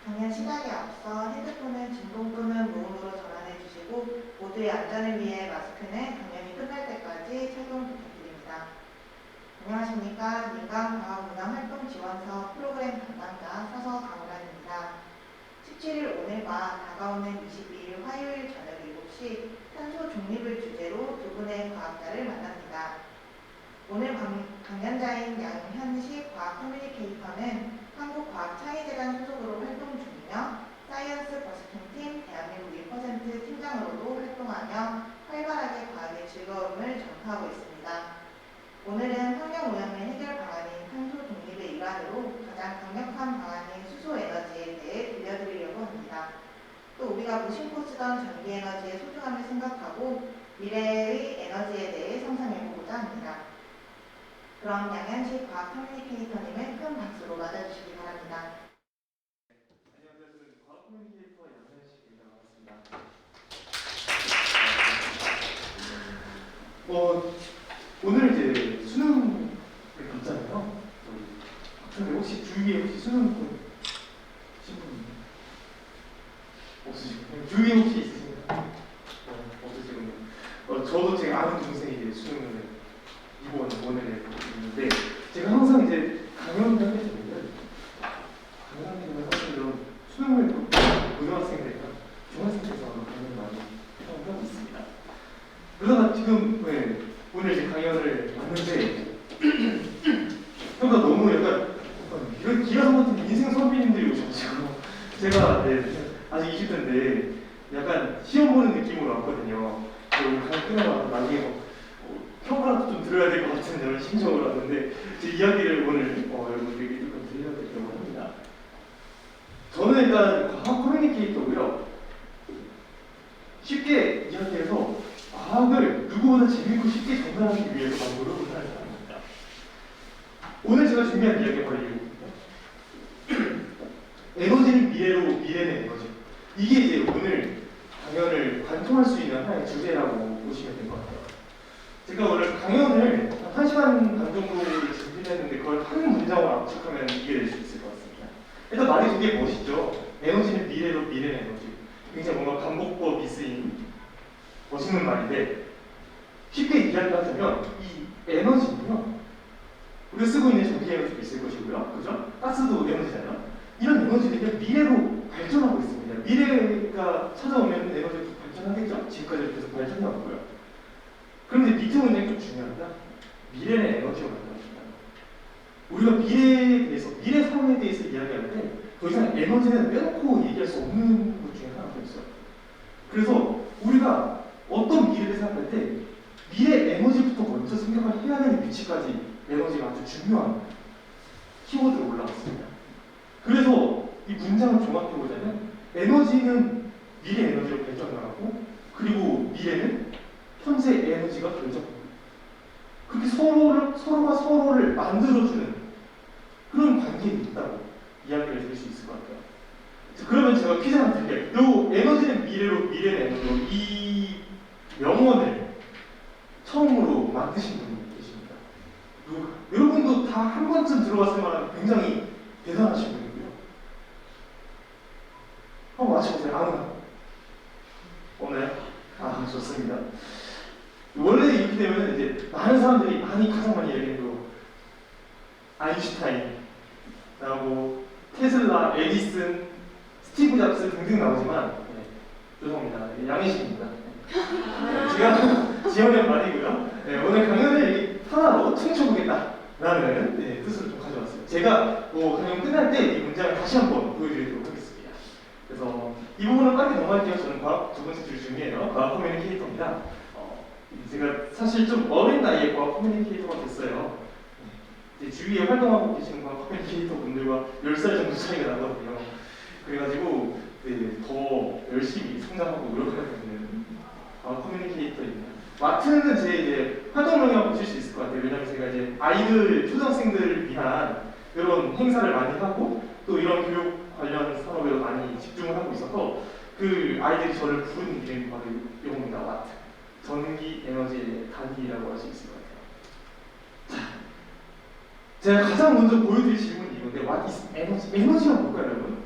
강연 시작에 앞서 핸드폰은 진동 또는 무음으로 전환해 주시고 모두의 안전을 위해 마스크는 강연이 끝날 때까지 착용 부탁드립니다. 안녕하십니까. 민간과학문화활동지원서 프로그램 담당자 서서 강우란입니다. 17일 오늘과 다가오는 22일 화요일 저녁 7시 탄소 중립을 주제로 두 분의 과학자를 만납니다. 오늘 강연자인 양현식 과학 커뮤니케이터는 한국과학차이재단 소속으로 활동 중이며 사이언스 버스킹팀 대한민국 1% 팀장으로도 활동하며 활발하게 과학의 즐거움을 전파하고 있습니다. 오늘은 환경오염의 해결 방안인 탄소 독립의 일환으로 가장 강력한 방안인 수소에너지에 대해 들려드리려고 합니다. 또 우리가 무심코 쓰던 전기에너지의 소중함을 생각하고 미래의 에너지에 대해 상상해보고자 합니다. 그럼 양현식 과학 커뮤니케이터님을 큰 박수로 맞아주시기 바랍니다. 안녕하세요. 저는 과학 커뮤니케이터 양현식입니다. 반갑습니다. 오늘 이제 수능을 봤잖아요. 학생들 혹시 주위에 혹시 수능권 신분 없으시고 주위에 혹시 있으신가요? 없으시군요. 저도 제가 아는 동생이 이제 수능을 이번 오늘에 있는데 제가 항상 이제 강연을 할 때 강연하는 사실은 수능을 고등학생들이나 중학생들에서 강연을 많이 하고 있습니다. 그러다가 지금 오늘 이제 강연을 왔는데 그러니까 너무 약간 이런 기라성 같은 인생 선배님들이 오셔가지고 제가 아직 20대인데 약간 시험 보는 느낌으로 왔거든요. 오늘 강연 끝나고 나중에 평가라도 좀 들어야 될 것 같은 그런 심정으로 왔는데 제 이야기를 오늘 여러분들에게 조금 들려드리려고 합니다. 저는 일단 과학 커뮤니케이터고요. 쉽게 이야기해서 과학을 누구보다 재밌고 쉽게 전달하기 위해서 많이 노력을 하는 사람입니다. 오늘 제가 준비한 이야기가 바로 이거거든요. 에너지는 미래로, 미래는 에너지. 이게 이제 오늘 강연을 관통할 수 있는 하나의 주제라고 보시면 될 것 같아요. 제가 오늘 강연을 한 1시간 반 정도를 준비를 했는데 그걸 한 문장으로 압축하면 이게 될 수 있을 것 같습니다. 일단 말이 되게 멋있죠. 에너지는 미래로, 미래는 에너지. 굉장히 뭔가 반복법이 쓰인 멋있는 말인데 쉽게 이야기하자면 이 에너지는요. 우리가 쓰고 있는 전기 에너지도 있을 것이고요. 그죠? 가스도 에너지잖아요. 이런 에너지들이 미래로 발전하고 있습니다. 미래가 찾아오면 에너지도 발전하겠죠? 지금까지 계속 발전해왔고요. 그런데 밑에 문장이 좀 중요합니다. 미래는 에너지가 만들어진다. 우리가 미래에 대해서, 미래 상황에 대해서 이야기할 때 더 이상 에너지는 빼놓고 얘기할 수 없는 것 중에 하나가 있어요. 그래서 우리가 어떤 미래를 생각할 때 미래 에너지부터 먼저 생각을 해야 되는 위치까지 에너지가 아주 중요한 키워드로 올라왔습니다. 그래서 이 문장을 종합해보자면 에너지는 미래 에너지로 발전하고 그리고 미래는 현재 에너지가 결정합니다. 그렇게 서로가 서로를 만들어주는 그런 관계에 있다고 이야기를 드릴 수 있을 것 같아요. 그러면 제가 퀴즈 하나 드릴게요. 요 에너지는 미래로, 미래는 에너지로 이 명언을 처음으로 만드신 분이 계십니다. 여러분도 다 한 번쯤 들어봤을 만한 굉장히 대단하신 분이고요. 한번 맞춰보세요. 아무나. 없나요? 아, 좋습니다. 원래 이렇게 되면 이제 많은 사람들이 가장 많이 얘기하는 거 아인슈타인 나오고 테슬라, 에디슨, 스티브 잡스 등등 나오지만 죄송합니다. 양해식입니다. 제가 지어낸 말이고요. 오늘 강연을 하나로 퉁쳐보겠다라는 뜻을 좀 가져왔어요. 제가 강연 끝날 때 이 문장을 다시 한번 보여드리도록 하겠습니다. 그래서 이 부분은 빠르게 넘어갈게요. 저는 과학 두 번째 줄 중이에요. 과학 커뮤니케이터입니다. 제가 사실 좀 어린 나이에 과학 커뮤니케이터가 됐어요. 이제 주위에 활동하고 계시는 과학 커뮤니케이터 분들과 10살 정도 차이가 나거든요. 그래가지고 더 열심히 성장하고 노력하게 되는 과학 커뮤니케이터입니다. 마트는 제 이제 활동량이라고 보실 수 있을 것 같아요. 왜냐면 제가 이제 아이들, 초등학생들을 위한 이런 행사를 많이 하고 또 이런 교육 관련 산업에 많이 집중을 하고 있어서 그 아이들이 저를 부르는 이름이 바로 이겁니다. 마트. 전기 에너지의 단위라고 할 수 있을 것 같아요. 자, 제가 가장 먼저 보여드릴 질문이 이건데 What is energy? 에너지가 뭘까요, 여러분?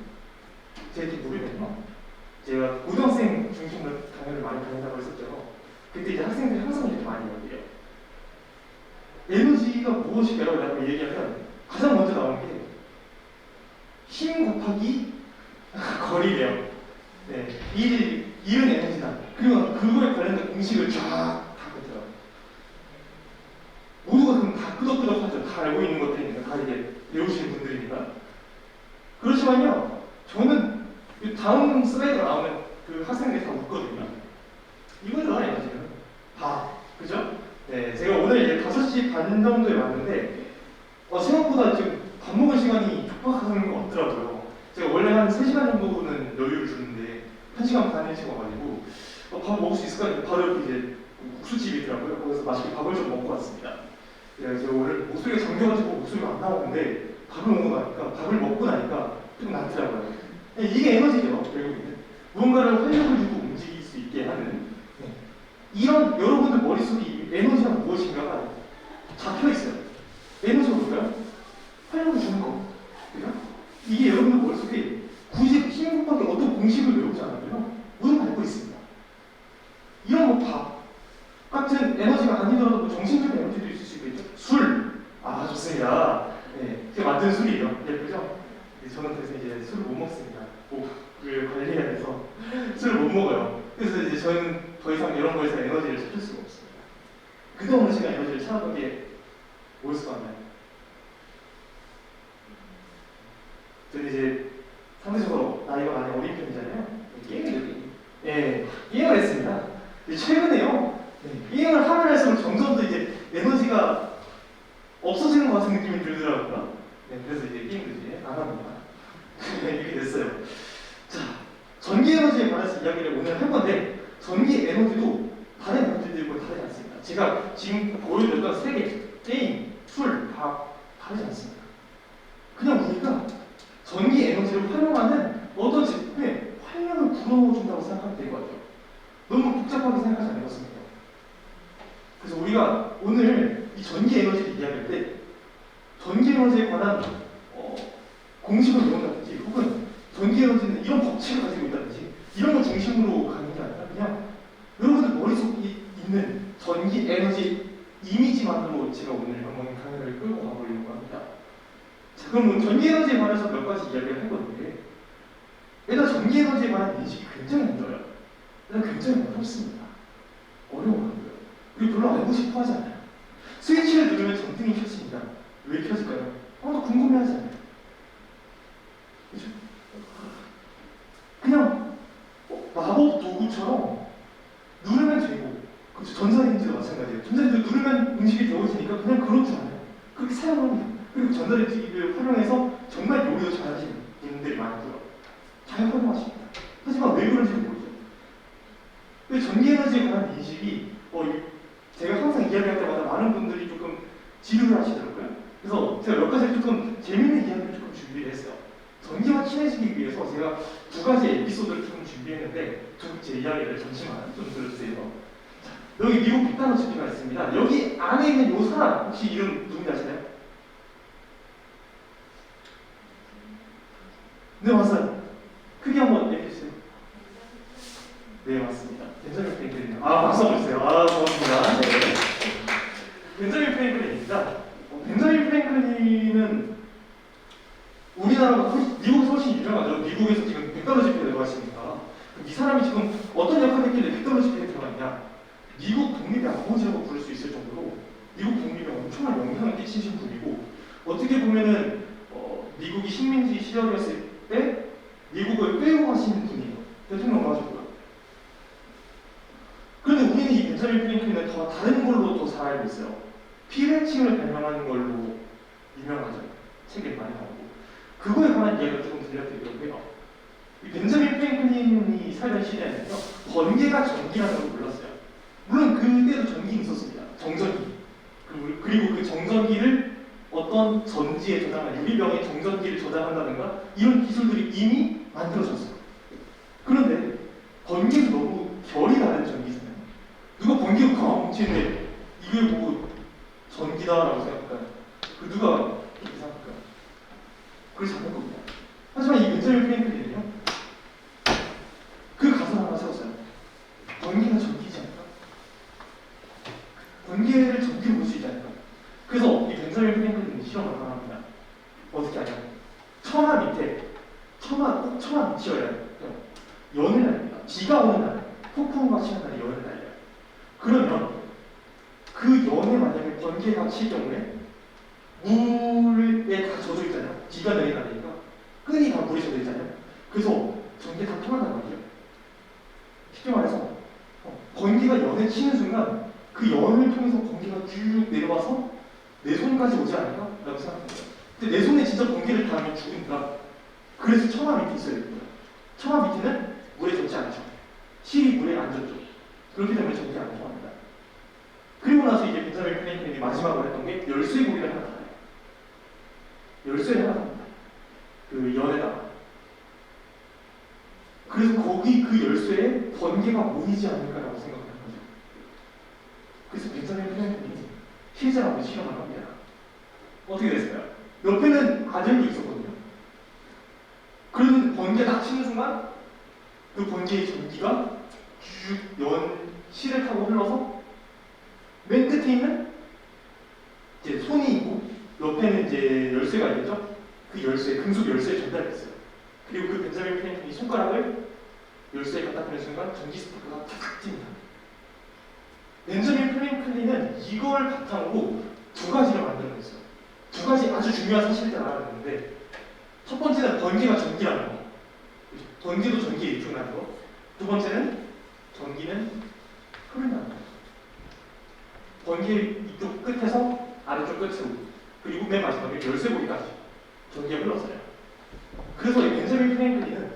제가 고등학생 중심으로 강연을 많이 다닌다고 했었죠. 그때 이제 학생들이 항상 이렇게 많이 얘기해요. 에너지가 무엇일까라고 얘기하면 가장 먼저 나오는 게 힘 곱하기 거리래요. 네, 일은 에너지다. 그리고 그거에 관련된 공식을 쫙 다 모두가 그럼 다 끄덕끄덕하죠. 다 알고 있는 것들이니까, 다 이제 배우시는 분들이니까. 그렇지만요, 저는 이 다음 슬라이드가 나오면 그 학생들이 다 웃거든요. 이거죠, 에너지는. 다. 그죠? 네, 제가 오늘 이제 5시 반 정도에 왔는데, 생각보다 지금 밥 먹을 시간이 촉박한 것 같더라고요. 제가 원래 한 3시간 정도는 여유를 주는데, 1시간 반 일찍 와가지고, 밥 먹을 수 있을까? 했는데 바로 옆에 이제 국수집이 있더라고요. 거기서 맛있게 밥을 좀 먹고 왔습니다. 제가 오늘 목소리가 잠겨가지고 목소리가 안 나오는데 밥을 먹고 나니까 밥을 먹고 나니까 좀 낫더라고요. 이게 에너지죠, 결국에는. 무언가를 활력을 주고 움직일 수 있게 하는 이런 여러분들 머릿속에 이 에너지가 무엇인가가 잡혀 있어요. 에너지가 뭘까요? 활력을 주는 거, 그죠? 이게 여러분들 머릿속에 굳이 힘 곱하기 어떤 공식을 외우지 않아도요, 모두 알고 있습니다. 이런 밥 같은 에너지가 아니더라도 뭐 정신적 에너지도 있을 수 있겠죠. 술, 좋습니다. 네, 제가 만든 술이에요. 예쁘죠? 네, 저는 그래서 이제 술을 못 먹습니다. 목을 관리해야 돼서 술을 못 먹어요. 그래서 이제 저희는 더 이상 이런 거에서 에너지를 찾을 수가 없습니다. 그동안 제가 에너지를 찾아본 게 뭐였을 것 같나요? 저는 이제 상대적으로 나이가 많이 어린 편이잖아요. 게임이죠. 예, 게임을 했습니다. 최근에요. 게임을 하면 할수록 점점 더 이제 에너지가 없어지는 것 같은 느낌이 들더라고요. 네, 그래서 이제 게임도 이제 안 합니다. 이렇게 됐어요. 자, 전기 에너지에 관해서 이야기를 오늘 할 건데, 전기 에너지도 다른 에너지들과 다르지 않습니다. 제가 지금 보여드렸던 3개, 게임, 술, 밥, 다르지 않습니다. 그냥 우리가 전기 에너지를 활용하는 어떤 제품에 활력을 불어넣어준다고 생각하면 될 것 같아요. 너무 복잡하게 생각하지 않았습니다. 그래서 우리가 오늘 이 전기 에너지를 이야기할 때 전기 에너지에 관한 공식을 외운다든지 혹은 전기 에너지는 이런 법칙을 가지고 있다든지 이런 걸 중심으로 가는 게 아니라 그냥 여러분들 머릿속에 있는 전기 에너지 이미지만으로 제가 오늘 한번 강연을 끌고 가보려고 합니다. 자, 그럼 전기 에너지에 관해서 몇 가지 이야기를 할 건데, 일단 전기 에너지에 관한 인식이 굉장히 힘들어요. 일단 굉장히 어렵습니다. 어려워요. 그리고 별로 알고 싶어 하지 않아요. 스위치를 누르면 전등이 켜집니다. 왜 켜질까요? 나 궁금해하지 않아요. 그죠? 그냥 마법 도구처럼 누르면 되고, 그렇죠? 전자레인지도 마찬가지예요. 전자레인지 누르면 음식이 데워지니까 그냥 그런 줄 알아요. 그렇게 사용합니다. 그리고 전자레인지를 활용해서 정말 요리도 잘하시는 분들이 많고요. 잘 활용하십니다. 하지만 왜 그런지 모르죠. 근데 전기 에너지에 관한 인식이 제가 항상 이야기할 때마다 많은 분들이 조금 지루를 하시더라고요. 그래서 제가 몇 가지 조금 재밌는 이야기를 조금 준비를 했어요. 전기와 친해지기 위해서 제가 2가지 에피소드를 조금 준비했는데 제 이야기를 잠시만 좀 들어주세요. 자, 여기 미국 빅단어 집회가 있습니다. 여기 안에 있는 이 사람 혹시 이름 누군지 아시나요? 네, 맞아요. 크게 한번 얘기해주세요. 네, 맞습니다. 벤자민 프랭클린. 박수 한번 주세요. 고맙습니다. 네. 벤자민 프랭클린입니다. 벤자민 프랭클린은 우리나라가 미국에서 훨씬 유명하죠. 미국에서 지금 100달러 집회에 들어가시니까. 이 사람이 지금 어떤 역할을 했길래 100달러 집회에 들어갔냐? 미국 독립의 아버지라고 부를 수 있을 정도로 미국 독립에 엄청난 영향을 끼치신 분이고, 어떻게 보면은 미국이 식민지 시절이었을 때 미국을 끌고 가시는 분이에요. 대통령 가지고요. 그런데 우리는 이 벤자민 프랭클린은 더 다른 걸로 더 잘 알고 있어요. 피레칭을 발명하는 걸로 유명하죠. 책에 많이 나오고. 그거에 관한 이야기를 조금 들려드리려고 해요. 이 벤자민 프랭클린이 살던 시대에는요, 번개가 전기라는 걸 몰랐어요. 물론 그때도 전기는 있었습니다. 정전기. 그리고 그 정전기를 어떤 전지에 저장한 유리병에 정전기를 저장한다든가 이런 기술들이 이미 만들어졌어요. 그런데 번개는 너무 결이 다른 전기잖아요. 누가 번개가 가만 뭉치는데 이걸 보고 전기다라고 생각할까요? 누가 그렇게 생각할까요? 그렇지 않을 겁니다. 하지만 이 벤자민 프랭클린은요, 그 번개를 전기로 볼 수 있지 않을까? 그래서 이 벤자민 프랭클린이 실험을 하랍니다. 어떻게 하냐? 처마 밑에 꼭 처마 밑이어야 해요. 연을 날립니다. 비가 오는 날, 폭풍우가 치는 날에 연을 날려요. 그러면 그 연에 만약에 번개가 칠 경우에 물에 다 젖어 있잖아요. 비가 내리다 보니까 끈이 다 물에 젖어 있잖아요. 그래서 전기가 다 통한단 말이에요. 쉽게 말해서 번개가 연에 치는 순간 그 연을 통해서 번개가 쭉 내려와서 내 손까지 오지 않을까? 라고 생각합니다. 근데 내 손에 진짜 번개를 닿으면 죽으니까 그래서 처마 밑에 있어야 됩니다. 처마 밑에는 물에 젖지 않죠. 실이 물에 안 젖죠. 그렇기 때문에 전기가 안 통합니다. 그리고 나서 이제 벤자민 프랭클린이 마지막으로 했던 게 열쇠 고리를 하나 달아요. 열쇠를 하나 답니다. 그 연에다가. 그래서 거기 그 열쇠에 번개가 모이지 않을까라고 생각을 한 거죠. 그래서 벤자민 프랭클린이 실제로 한번 실험을 합니다. 어떻게 됐을까요? 옆에는 아들도 있었거든요. 그러면 번개가 딱 치는 순간 그 번개의 전기가 쭉 연 실을 타고 흘러서 맨 끝에 있는 이제 손이 있고 옆에는 이제 열쇠가 있겠죠? 그 열쇠, 금속 열쇠에 전달됐어요. 그리고 그 벤자민 프랭클린이 손가락을 열쇠에 갖다 대는 순간 전기 스파크가 탁 틉니다. 벤자민 프랭클린은 이걸 바탕으로 두 가지를 만들어냈어요. 두 가지 아주 중요한 사실들을 알아냈는데 첫 번째는 번개가 전기라는 거. 번개도 전기에 일종하는 거. 두 번째는 전기는 흐른다는 거. 번개 이쪽 끝에서 아래쪽 끝으로 그리고 맨 마지막에 열쇠고리까지 전기가 흘렀어요. 그래서 이 벤자민 프랭클린은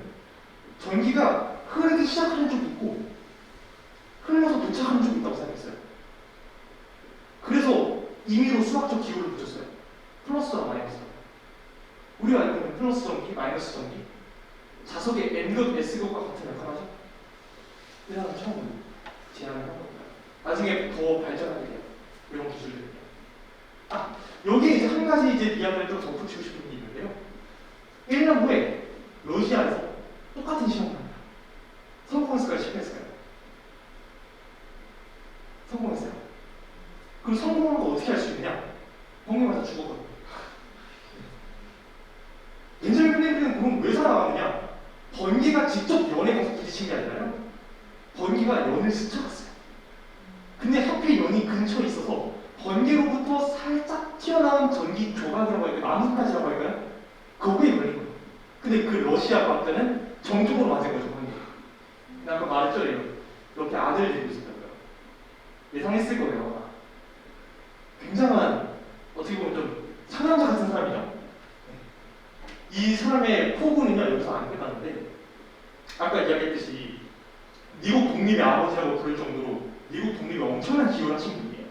전기가 흐르기 시작하는 쪽이 있고 흘러서 도착하는 쪽이 있다고 생각했어요. 그래서 임의로 수학적 기호를 붙였어요. 플러스와 마이너스. 우리가 알고 있는 플러스 전기, 마이너스 전기. 자석의 N극, S극과 같은 역할을 하죠. 그래서 처음으로 제안을 한 겁니다. 나중에 더 발전하게 돼요. 이런 기술들이. 여기에 이제 한 가지 이제 이야기를 좀 덧붙이고 싶은 게 있는데요. 1년 후에 러시아에서 똑같은 시험을 합니다. 성공했을까요? 실패했을까요? 성공했어요. 그럼 성공한 거 어떻게 할 수 있느냐? 번개 맞아 죽었거든요. 벤자민 프랭클린은 그럼 왜 살아가느냐? 번개가 직접 연에 가서 부딪힌 게 아니라요. 번개가 연을 스쳐갔어요. 근데 하필 연이 근처에 있어서 번개로부터 살짝 튀어나온 전기 조각이라고 할까요? 나뭇가지라고 할까요? 거기에 걸린 거예요. 근데 그 러시아 박대는 정쪽으로 맞은 거죠, 번개. 아까 말했죠, 이렇게 아들을 데리고 있었다고요. 예상했을 거예요. 굉장한, 어떻게 보면 좀 상남자 같은 사람이죠. 이 사람의 포부는요, 여기서 안 끝났는데, 아까 이야기했듯이 미국 독립의 아버지라고 부를 정도로 미국 독립에 엄청난 기여를 하신 분이에요.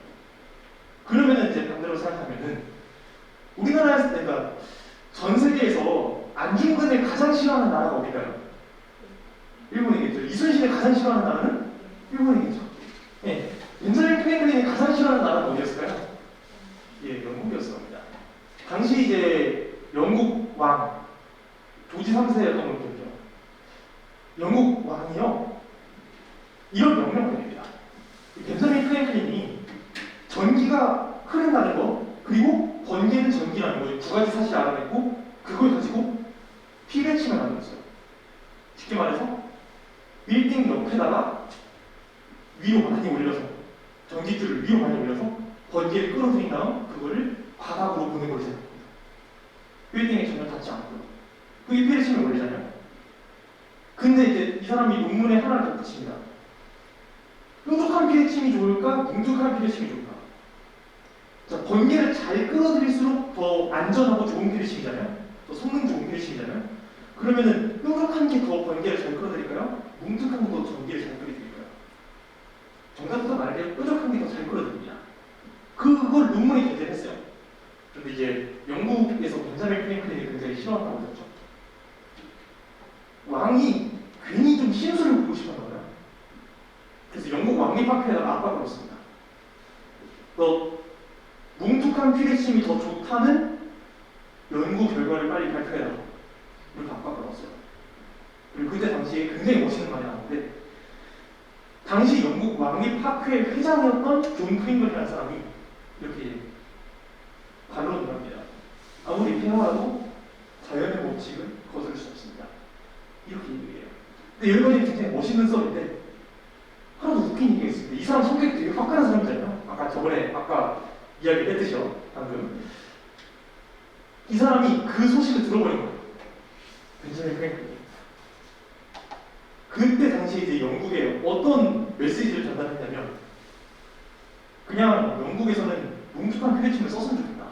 그러면은 이제 반대로 생각하면은 우리나라에서 그러니까 전 세계에서 안중근을 가장 싫어하는 나라가 어딜까요? 일본이겠죠. 이순신을 가장 싫어하는 나라는 일본이겠죠. 예. 벤자민 프랭클린이 가장 싫어하는 나라는 어디였을까요? 예, 영국이었습니다. 당시 이제 영국 왕 조지 3세였던 걸로 기억해요. 영국 왕이요. 이런 명령을 내립니다. 벤자민 프랭클린이 전기가 흐른다는 거, 그리고 번개는 전기라는 거, 두 가지 사실을 알아냈고, 그걸 가지고 피배침을 만들었어요. 쉽게 말해서, 빌딩 옆에다가 위로 많이 올려서, 전기줄을 위로 많이 올려서, 번개를 끌어들인 다음, 그거를 바닥으로 보는 걸 생각합니다. 빌딩에 전혀 닿지 않고요. 그게 피배침을 올리잖아요. 근데 이제 이 사람이 논문에 하나를 덧붙입니다. 뾰족한 피배침이 좋을까? 뭉툭한 피배침이 좋을까? 자, 번개를 잘 끌어들일수록 더 안전하고 좋은 피배침이잖아요. 더 성능 좋은 피배침이잖아요. 그러면은 뾰족한 게 더 번개를 잘 끌어들일까요? 뭉툭한 게 더 전기를 잘 끌어들일까요? 정답보다 말하기에 뾰족한 게 더 잘 끌어들입니다. 그걸 논문에 게재를 했어요. 그런데 이제 영국에서 벤자민 프랭클린이 굉장히 싫어한다고 했죠. 왕이 괜히 좀 신수를 보고 싶었나 봐요. 그래서 영국 왕립학회에다가 압박을 했습니다. 너 뭉툭한 피배침이 더 좋다는 연구 결과를 빨리 발표해라. 이렇게 압박을 넣었어요. 그리고 그때 당시에 굉장히 멋있는 말이 나왔는데 당시 영국 왕립학회 회장이었던 존 프링글이라는 사람이 이렇게 반론을 합니다. 아무리 폐허라도 자연의 법칙을 거스를 수 없습니다. 이렇게 얘기해요. 근데 여기까지 굉장히 멋있는 썰인데 하나도 웃긴 얘기가 있습니다. 이 사람 성격이 되게 화끈한 사람이잖아요. 아까 이야기했듯이요. 방금 이 사람이 그 소식을 들어버린 거예요. 벤저민 프랭클린. 그때 당시에 이제 영국에 어떤 메시지를 전달했냐면 그냥 영국에서는 뭉툭한 표대침을 썼으면 좋겠다.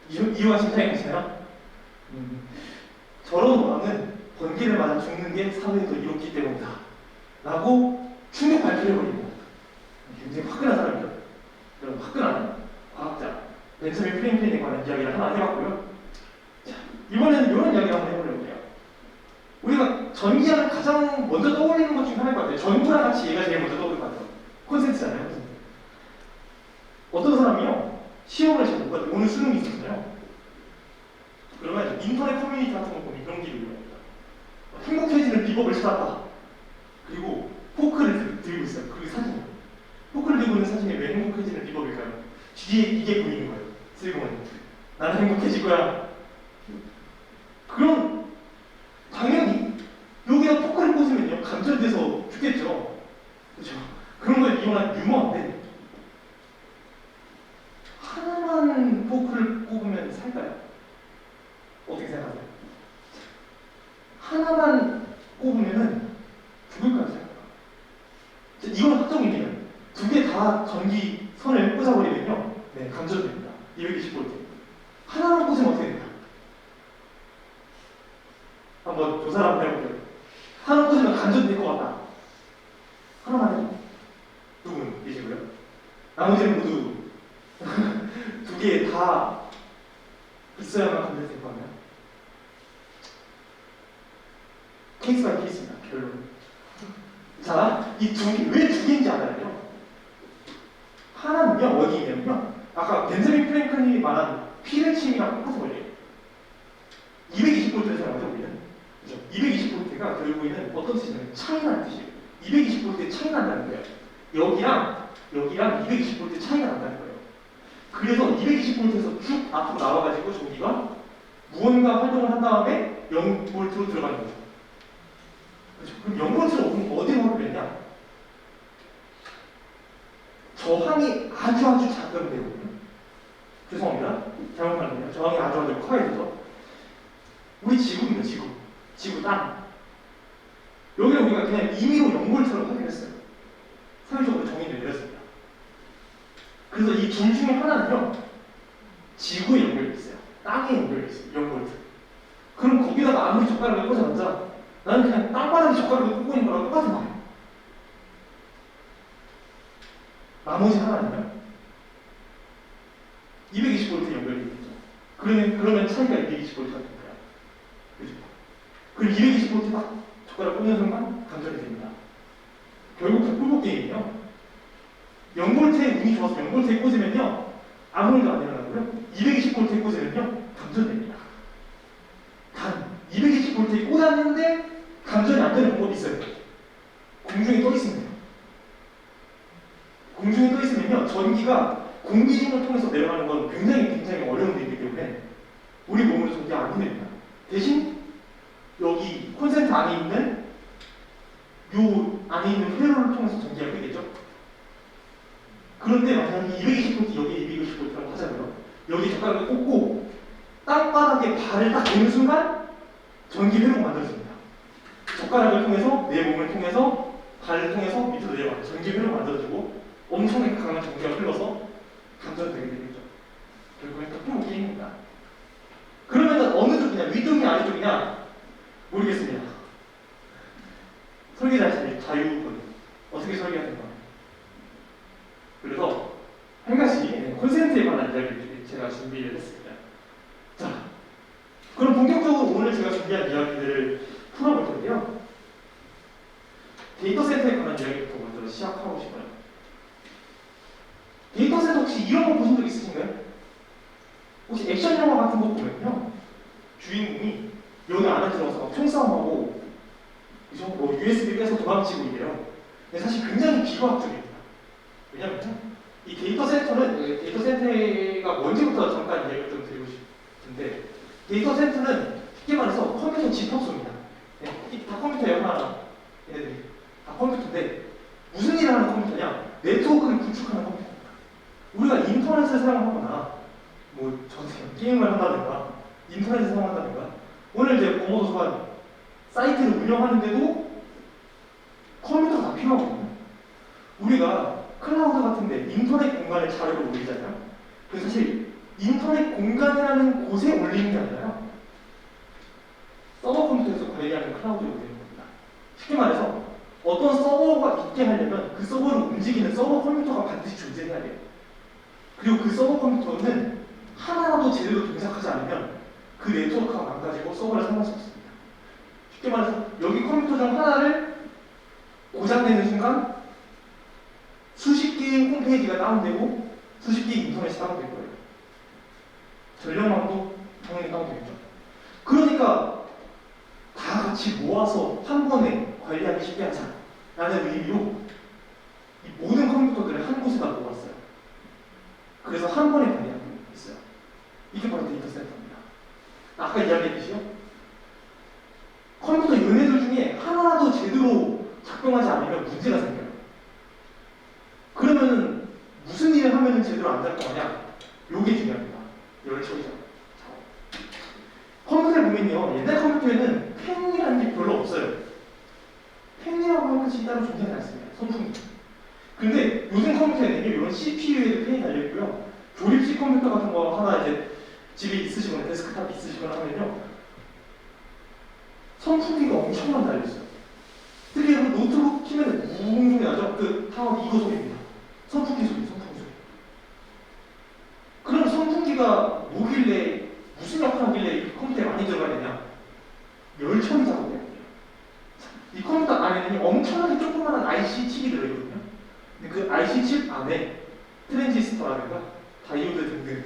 이유가 심사했잖아요. 저런 왕은 번개를 맞아 죽는 게 사회에서 이렇기 때문이다. 라고 충격 발표를 해버립니다. 굉장히 화끈한 사람이죠. 여러분, 화끈한 과학자 벤저민 프랭클린에 관한 이야기를 하나 해봤고요. 자, 이번에는 이런 이야기를 한번 해보려고 해요. 우리가 전기하면 가장 먼저 떠올리는 것 중에 하나일 것 같아요. 전구랑 같이 얘가 제일 먼저 떠오를 것 같아요. 콘센트잖아요. 콘센트. 어떤 사람이요, 시험을 잘 못 봐도 오늘 수능이 있었어요. 그러면 인터넷 커뮤니티 같은 거 보면 이런 기록이 나옵니다. 행복해지는 비법을 찾았다. 그리고 포크를 들고 있어요. 그리고 사진이요. 포크를 들고 있는 사진이 왜 행복해지는 비법일까요? 뒤에 이게 보이는 거예요. 슬그머니. 나는 행복해질 거야. 그럼 당연히 여기다 포크를 꽂으면요 감전돼서 죽겠죠. 그렇죠? 그런 걸 이용한 유머인데 하나만 포크를 꼽으면 살까요? 어떻게 생각하세요? 하나만 꼽으면은 죽을까요? 살까요? 이건 확정입니다. 두 개 다 전기 선을 꽂아버리면요, 네, 감전됩니다. 220V. 하나만 꽂으면 어떻게 됩니까? 한번 조사를 한번 해볼게요. 하나 꽂으면 감전될 것 같다. 하나만 해도 두 분 계시고요. 나머지는 모두 두 개 다 있어야만 감전될 것 같나요? 케이스 바이 케이스입니다. 결론. 자, 이 두 개, 왜 두 개인지 알아요? 하나는요, 어디 있냐면요, 아까 벤저민 프랭클린이 말한 피레침이랑 똑같은 원리예요. 220V를 사용하죠, 우리는. 그죠? 220V가 결국에는 어떤 뜻이냐면 차이나는 뜻이에요. 220V 차이 난다는 거예요. 여기랑 220V 차이가 난다는 거예요. 그래서 220V에서 쭉 앞으로 나와가지고 전기가 무언가 활동을 한 다음에 0V로 들어가는 거죠. 그렇죠? 그럼 0V를 어디로 활용했냐? 저항이 아주 작은 데거든요. 죄송합니다. 잘못 말했네요. 저항이 아주 커야 되죠. 우리 지구입니다. 지구 땅. 여기를 우리가 그냥 임의로 0V로 확인했어요. 사회적으로 정의를 내렸습니다. 그래서 이 둘 중에 하나는요, 지구에 연결돼 있어요. 땅에 연결돼 있어요. 0V. 그럼 거기다가 아무리 젓가락을 꽂아놨자 나는 그냥 땅바닥에 젓가락을 꽂고 있는 거랑 똑같은 거예요. 나머지 하나는요, 220V에 연결돼 있죠. 그러면 차이가 220V가 됩니다. 그죠? 그럼 220V 딱 젓가락 꽂는 순간 감전이 됩니다. 결국 그 꿀복 게임이요, 0V에 운이 좋아서 0V에 꽂으면요 아무 일도 안 일어나고요, 220V에 꽂으면요 감전됩니다. 단 220V에 꽂았는데 감전이 안 되는 방법이 있어요. 공중에 떠 있습니다. 공중에 떠 있으면요, 전기가 공기중을 통해서 내려가는 건 굉장히 어려운 일이기 때문에 우리 몸으로 전기가 안 보냅니다. 대신 여기 콘센트 안에 있는 요 안에 있는 회로를 통해서 전기가 되겠죠. 그런데 만약에 220V, 여기 220V라고 하자고요. 여기 젓가락을 꽂고 땅바닥에 발을 딱 대는 순간 전기 회로가 만들어집니다. 젓가락을 통해서 내 몸을 통해서 발을 통해서 밑으로 내려가요. 전기 회로가 만들어지고 엄청나게 강한 전기가 흘러서 감전되게 되겠죠. 결국엔 또 게임입니다. 그러면 어느 쪽이냐, 위쪽이냐 아래쪽이냐 모르겠습니다. 설계자의 자유분 어떻게 설계하는 거. 그래서 한 가지 콘센트에 관한 이야기를 제가 준비를 했습니다. 자, 그럼 본격적으로 오늘 제가 준비한 이야기들을 풀어볼 텐데요. 데이터 센터에 관한 이야기부터 먼저 시작하고 싶어요. 데이터 센터 혹시 이런 거 보신 적 있으신가요? 혹시 액션 영화 같은 거 보면요, 주인공이 여기 안에 들어가서 막 총싸움하고, 그죠? 뭐 USB 빼서 도망치고 이래요. 근데 사실 굉장히 비과학적입니다. 왜냐면 이 데이터 센터가 뭔지부터 잠깐 이야기를 좀 드리고 싶은데, 데이터 센터는 쉽게 말해서 컴퓨터 집합소입니다. 네, 다 컴퓨터예요, 하나. 얘네들이 다 컴퓨터인데 무슨 일을 하는 컴퓨터냐? 네트워크를 구축하는 컴퓨터입니다. 우리가 인터넷을 사용하거나 뭐 게임을 한다든가 인터넷을 사용한다든가 오늘 이제 공모도서관 사이트를 운영하는데도 컴퓨터가 다 필요하거든요. 우리가 클라우드 같은데 인터넷 공간에 자료를 올리잖아요. 그래서 사실 인터넷 공간이라는 곳에 올리는 게 아니라요, 서버 컴퓨터에서 관리하는 클라우드에 올리는 겁니다. 쉽게 말해서 어떤 서버가 있게 하려면 그 서버를 움직이는 서버 컴퓨터가 반드시 존재해야 돼요. 그리고 그 서버 컴퓨터는 하나라도 제대로 동작하지 않으면 그 네트워크가 망가지고 서버를 사용할 수 없습니다. 쉽게 말해서 여기 컴퓨터 중 하나를 고장내는 순간 수십 개의 홈페이지가 다운되고 수십 개의 인터넷이 다운될 거예요. 전력망도 당연히 다운되겠죠. 그러니까 다 같이 모아서 한 번에 관리하기 쉽게 하자라는 의미로 이 모든 컴퓨터들을 한 곳에다 모았어요. 그래서 한 번에 관리하고 있어요. 이게 바로 데이터 센터입니다. 아까 이야기했듯이요, 컴퓨터 얘네들 중에 하나라도 제대로 작동하지 않으면 문제가 생겨요. 그러면은 무슨 일을 하면은 제대로 안 작동하냐? 요게 중요합니다. 열처리죠. 컴퓨터를 보면요, 옛날 컴퓨터에는 펜이라는 게 별로 없어요. 펜이라고 하는 것이 따로 존재하지 않습니다. 선풍기. 근데 요즘 컴퓨터에는요, 이런 CPU에도 펜이 달려있고요, 조립식 컴퓨터 같은 거 하나 이제 집에 있으시거나 데스크탑 있으시거나 하면요, 선풍기가 엄청나게 달려있어요. 특히 여러분 노트북 키면 우웅 소리 나죠? 그 타워 이거 소리입니다. 선풍기 소리, 선풍기 소리. 그럼 선풍기가 뭐길래, 무슨 역할을 하길래 이 컴퓨터에 많이 들어가야 되냐? 열처리 작업을 해야 돼요. 이 컴퓨터 안에는 엄청나게 조그마한 IC 칩이 들어있거든요. 근데 그 IC 칩 안에 트랜지스터라든가 다이오드 등등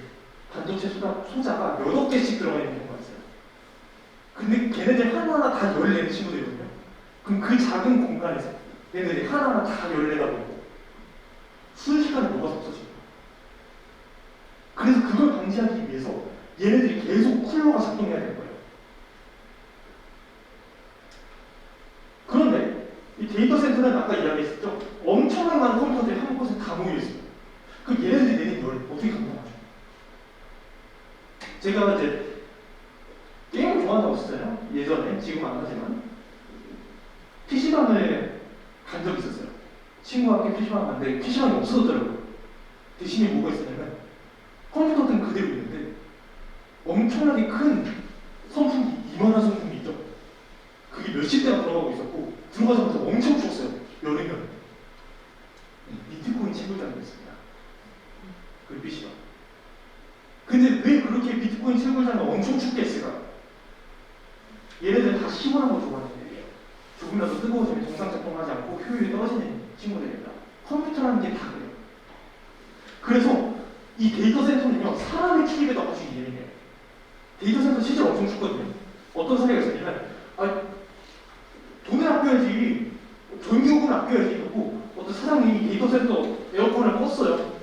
반도체 소자가 여러 개씩 들어가 있는 경우가 있어요. 근데 걔네들 하나하나 다 열내는 친구들이거든요. 그럼 그 작은 공간에서 얘네들이 하나하나 다 열내다 보고 순식간에 녹아서 없어집니다. 그래서 그걸 방지하기 위해서 얘네들이 계속 쿨러가 작동해야 되는 거예요. 그런데 이 데이터 센터는 아까 이야기했었죠. 엄청나게 많은 컴퓨터들이 한 곳에 다 모여 있어요. 그럼 얘네들이 내는 열 어떻게 감당하죠? 제가 이제 게임을 좋아한다고 했었잖아요. 예전에, 지금 안 하지만 PC방을 간 적이 있었어요. 친구와 함께 PC방 갔는데 PC방이 없어졌더라고요. 대신에 뭐가 있었냐면 컴퓨터는 그대로 있는데 엄청나게 큰 선풍기, 이만한 선풍기 있죠. 그게 몇십 대가 들어가고 있었고 들어가자마자 엄청 추웠어요. 여름이면. 비트코인 채굴장이 있습니다. 그 PC방. 근데 왜 그렇게 비트코인 채굴장을 엄청 춥게 했을까? 얘네들 다 시원한 거 좋아하는 애들이에요. 조금이라도 뜨거워지면 정상 작동하지 않고 효율이 떨어지는 친구들입니다. 컴퓨터라는 게 다 그래요. 그래서 이 데이터 센터는요, 사람의 출입에도 아주 예민해요. 데이터 센터 실제로 엄청 춥거든요. 어떤 사례가 있었냐면, 돈을 아껴야지, 전기요금을 아껴야지 하고 어떤 사장님이 데이터 센터 에어컨을 껐어요.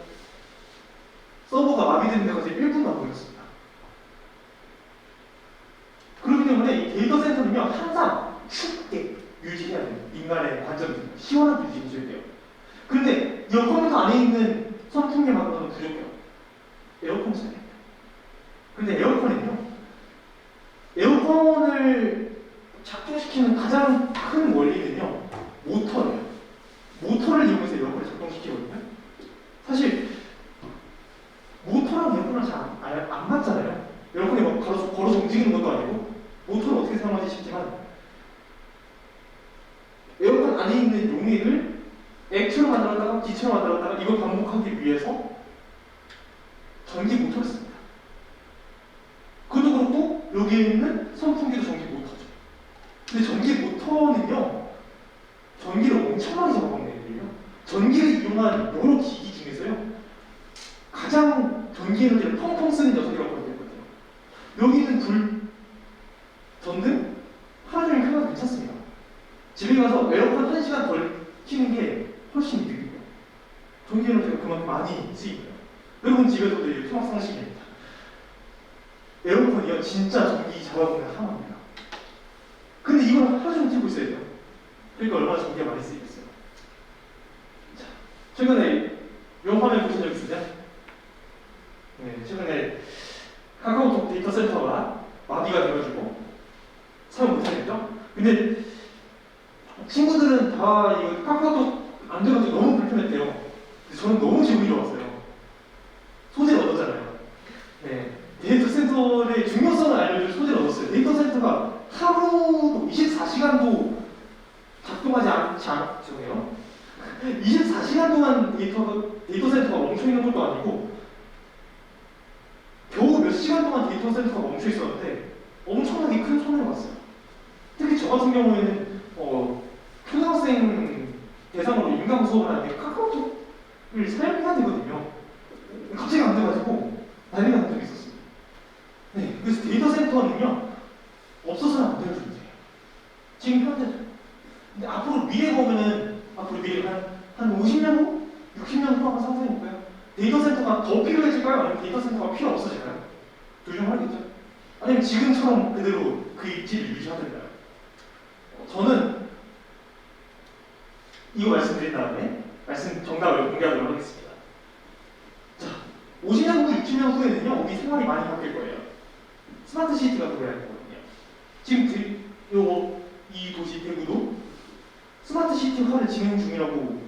서버가 마비되는 데까지 1분도 안 걸렸습니다. 그렇기 때문에 이 데이터 센터는요, 항상 춥게 유지해야 돼요. 인간의 관점에서 시원하게 유지해줘야 돼요. 그런데 이 컴퓨터 안에 있는 선풍기만으로는 부족해요. 에어컨을 써야 돼요. 그런데 에어컨을 작동시키는 가장 큰 원리는요, 모터예요. 모터를 이용해서 에어컨을 작동시키거든요. 사실 모터랑 에어컨은 잘 안 맞잖아요. 에어컨이 막 걸어서 움직이는 것도 아니고 모터를 어떻게 사용하지 싶지만 에어컨 안에 있는 용액을 액체로 만들었다가 기체로 만들었다가 이걸 반복하기 위해서 전기 모터를 씁니다. 그것도 그렇고 여기에 있는 선풍기도 전기 모터죠. 근데 전기 모터는요, 전기를 엄청나게 잡아먹는 애들이에요. 전기를 이용한 여러 기기 중에서요, 가장 전기 에너지를 펑펑 쓰는 녀석이라고 보면 되거든요. 여기는 불, 전등 하루 종일 켜도 괜찮습니다. 집에 가서 전기 에너지가 그만큼 많이 쓰입니다. 여러분 집에서도 이 통합 상식입니다. 에어컨이요 진짜 전기 잡아먹는 하나입니다. 근데 이걸 하루 종일 틀고 있어야 돼요. 그러니까 얼마나 전기가 많이 쓰이겠어요. 자, 최근에 이 화면 보신 적 있으세요? 네, 최근에 카카오톡 데이터 센터가 마비가 되어가지고 사용 못하겠죠? 근데 친구들은 다 이거 카카오톡 안 돼가지고 너무 불편했대요. 근데 저는 너무 기분이 좋았어요. 소재를 얻었잖아요. 네, 데이터 센터의 중요성을 알려줄 소재를 얻었어요. 데이터 센터가 하루도 24시간도 작동하지 않지 않죠. 24시간 동안 데이터 센터가 멈춰 있는 것도 아니고 겨우 몇 시간 동안 데이터 센터가 멈춰 있었는데 엄청나게 큰 손해를 봤어요. 특히 저 같은 경우에는 초등학생 대상으로 인강 수업을 하는데 카카오톡을 사용해야 되거든요. 갑자기 안 돼가지고 난리가 난 적이 있었어요. 네, 그래서 데이터 센터는요 없어서는 안 되는 존재예요. 지금 현재죠. 근데 앞으로 미래 보면은 앞으로 미래 한 50년 후, 60년 후 한번 상상해볼까요? 데이터 센터가 더 필요해질까요? 아니면 데이터 센터가 필요 없어질까요? 둘 중 하나겠죠? 아니면 지금처럼 그대로 그 입지를 유지하던가요? 저는 이거 말씀드린 다음에 정답을 공개하도록 하겠습니다. 자, 50년 후, 60년 후에는요, 우리 생활이 많이 바뀔 거예요. 스마트 시티가 도래할 거거든요. 지금 이 도시 대구도 스마트 시티화를 진행 중이라고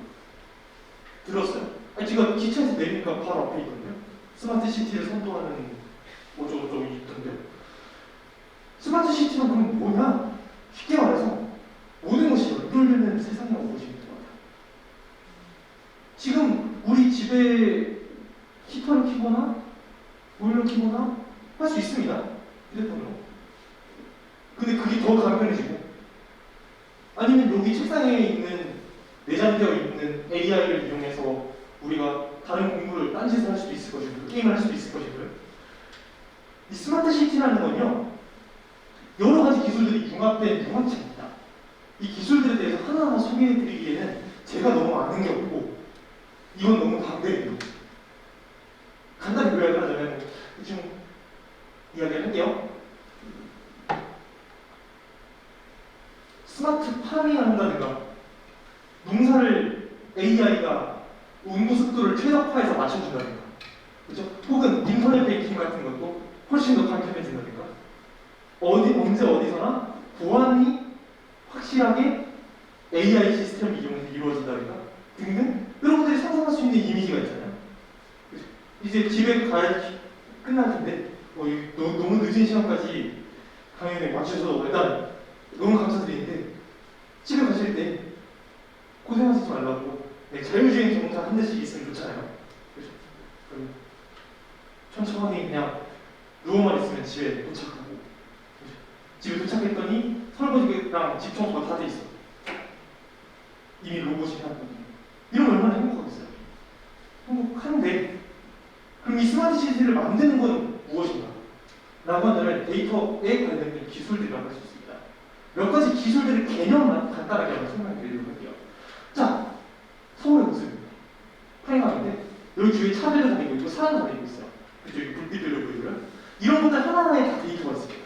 들었어요. 아니, 제가 기차에서 내리니까 바로 앞에 있거든요. 스마트 시티를 선도하는 어쩌고저쩌고 있던데요. 스마트 시티는 그럼 뭐냐? 쉽게 말해서 모든 것이 연결되는 세상이라고 보시면 될 것 같아요. 지금 우리 집에 히터를 켜거나 보일러 켜거나 할 수 있습니다. 휴대폰으로. 근데 그게 더 간편해지고 아니면 여기 책상에 있는 내장되어 있는 AI를 이용해서 우리가 다른 공부를 딴짓을 할 수도 있을 것이고요. 게임을 할 수도 있을 것이고요. 이 스마트 시티라는 건요 여러 가지 기술들이 융합된 융합체입니다. 이 기술들에 대해서 하나하나 소개해드리기에는 제가 너무 아는 게 없고 이건 너무 방대해요. 간단히 요약을 하자면 대충 이야기를 할게요. 스마트 파밍을 한다든가 농사를 AI가 온도 습도를 최적화해서 맞춰준다든가 그렇죠? 혹은 인터넷 뱅킹 같은 것도 훨씬 더 간편해진다든가 언제 어디서나 보안이 확실하게 AI 시스템을 이용해서 이루어진다든가 등등 여러분들이 상상할 수 있는 이미지가 있잖아요. 그렇죠? 이제 집에 끝날 텐데 너무 늦은 시간까지 강연에 와주셔서 일단 너무 감사드리는데 집에 가실 때 고생하시지 말라고 자율주행 자동차 한 대씩 있으면 좋잖아요. 그렇죠? 그럼 천천히 그냥 누워만 있으면 집에 도착하고 그렇죠? 집에 도착했더니 설거지랑 집 청소가 다 돼 있어. 이미 로봇이 해놨거든요. 이러면 얼마나 행복하겠어요. 행복한데 그럼 이 스마트 시티를 만드는 건 무엇인가? 라고 한다면 데이터에 관련된 기술들이라고 할 수 있습니다. 몇 가지 기술들의 개념만 간단하게 한번 설명드리도록 할게요. 자, 서울의 모습입니다. 프랭강인데 여기 주위에 차들도 다니고 있고 사람도 다니고 있어요. 그죠? 여기 불빛 들려 보이고요. 이런 것들 하나하나에 다 데이터가 있습니다.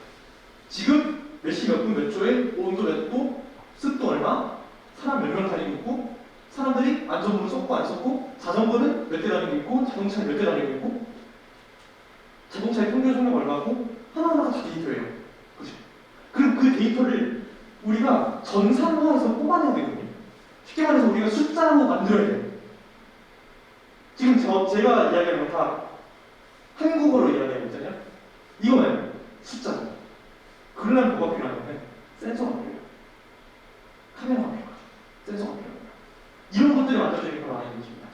지금 몇 시 몇 분 몇 초에 온도 몇 도, 습도 얼마, 사람 몇 명 다니고 있고 사람들이 안전문을 썼고 안 썼고 자전거는 몇 대 다니고 있고 자동차는 몇 대 다니고 있고 자동차의 평균 속력 얼마고 하나하나가 다 데이터예요. 그죠? 그럼 그 데이터를 우리가 전산화해서 뽑아내야 되거든요. 쉽게 말해서 우리가 숫자로 만들어야 돼요. 지금 제가 이야기하는 건 다 한국어로 이야기하고 있잖아요. 이거는 숫자죠. 그러려면 뭐가 필요하냐면 센서가 필요해요. 카메라가 필요하죠. 센서가 필요해요. 이런 것들이 만들어지는 건 IoT입니다.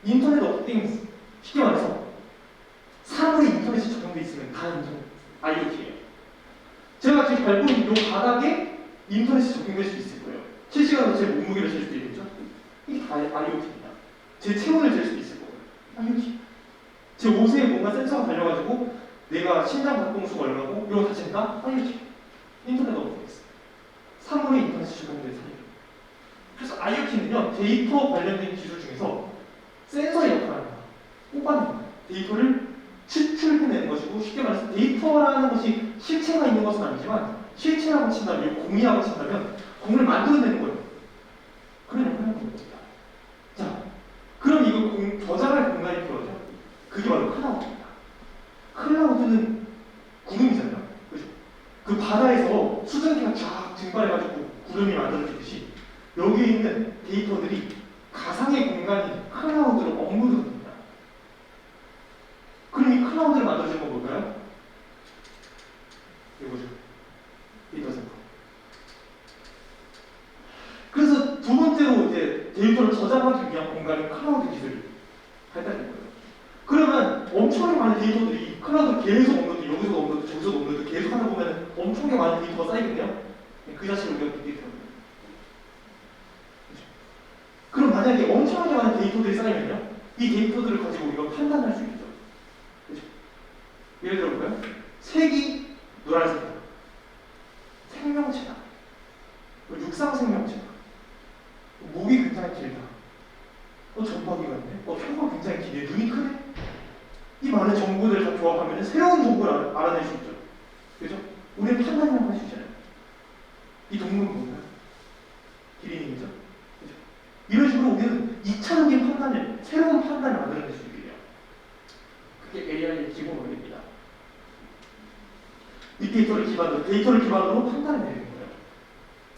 인터넷 오브 띵스, 쉽게 말해서 사물이 인터넷이 적용돼 있으면 다 IoT예요. 제가 지금 밟고 있는 이 바닥에 인터넷이 적용될 수 있을 거예요. 실시간으로 제 몸무게를 잴 수도 있겠죠? 이게 다 IoT입니다. 제 체온을 잴 수도 있을 거예요. IoT. 제 옷에 뭔가 센서가 달려가지고 내가 심장 박동수가 얼마고 이런 거 다 잰다? IoT. 인터넷 오브 띵스. 사물이 인터넷이 적용된 사례. 그래서 IoT는요 데이터 관련된 기술 중에서 센서의 역할을 합니다. 뽑아내는 거예요. 데이터를 추출해내는 것이고, 쉽게 말해서 데이터라는 것이 실체가 있는 것은 아니지만 실체라고 친다면, 공이라고 친다면 공을 만들어내는 거예요. 그런 역할을 하는 겁니다. 자, 그럼 이거 저장할 공간이 필요하죠. 그게 바로 클라우드입니다. 클라우드는 구름이잖아요. 그죠? 그 바다에서 수증기가 쫙 증발해가지고 구름이 만들어지듯이 여기에 있는 데이터들이 가상의 공간이 클라우드로 업로드됩니다. 그럼 이 클라우드를 만들어주는 건 뭘까요? 이거죠. 데이터 센터. 그래서 두 번째로 이제 데이터를 저장하기 위한 공간이 클라우드 기술이 발달된 거예요. 그러면 엄청나게 많은 데이터들이 클라우드 계속 업로드, 여기서도 업로드, 저기서도 업로드 계속 하다 보면 엄청나게 많은 데이터가 쌓이겠네요. 그 자체를 우리가 빅데이터입니다. 그럼 만약에 엄청나게 많은 데이터들이 쌓이면요, 이 데이터들을 가지고 우리가 판단할 수 있죠. 그렇죠? 예를 들어볼까요? 색이 노란색이다. 생명체다. 육상 생명체다. 목이 굉장히 길다. 점박이가 있네. 혀가 굉장히 기네. 눈이 크네. 이 많은 정보들을 다 조합하면 새로운 정보를 알아낼 수 있죠. 그죠? 우리는 판단이라고 할 수 있잖아요. 이 동물은 뭔가요? 기린이죠. 그죠? 이런 식으로 우리는 2차적인 판단을, 새로운 판단을 만들어낼 수 있게 돼요. 그게 AI의 기본 원리입니다. 빅데이터를 기반으로, 데이터를 기반으로 판단을 내리는 거예요.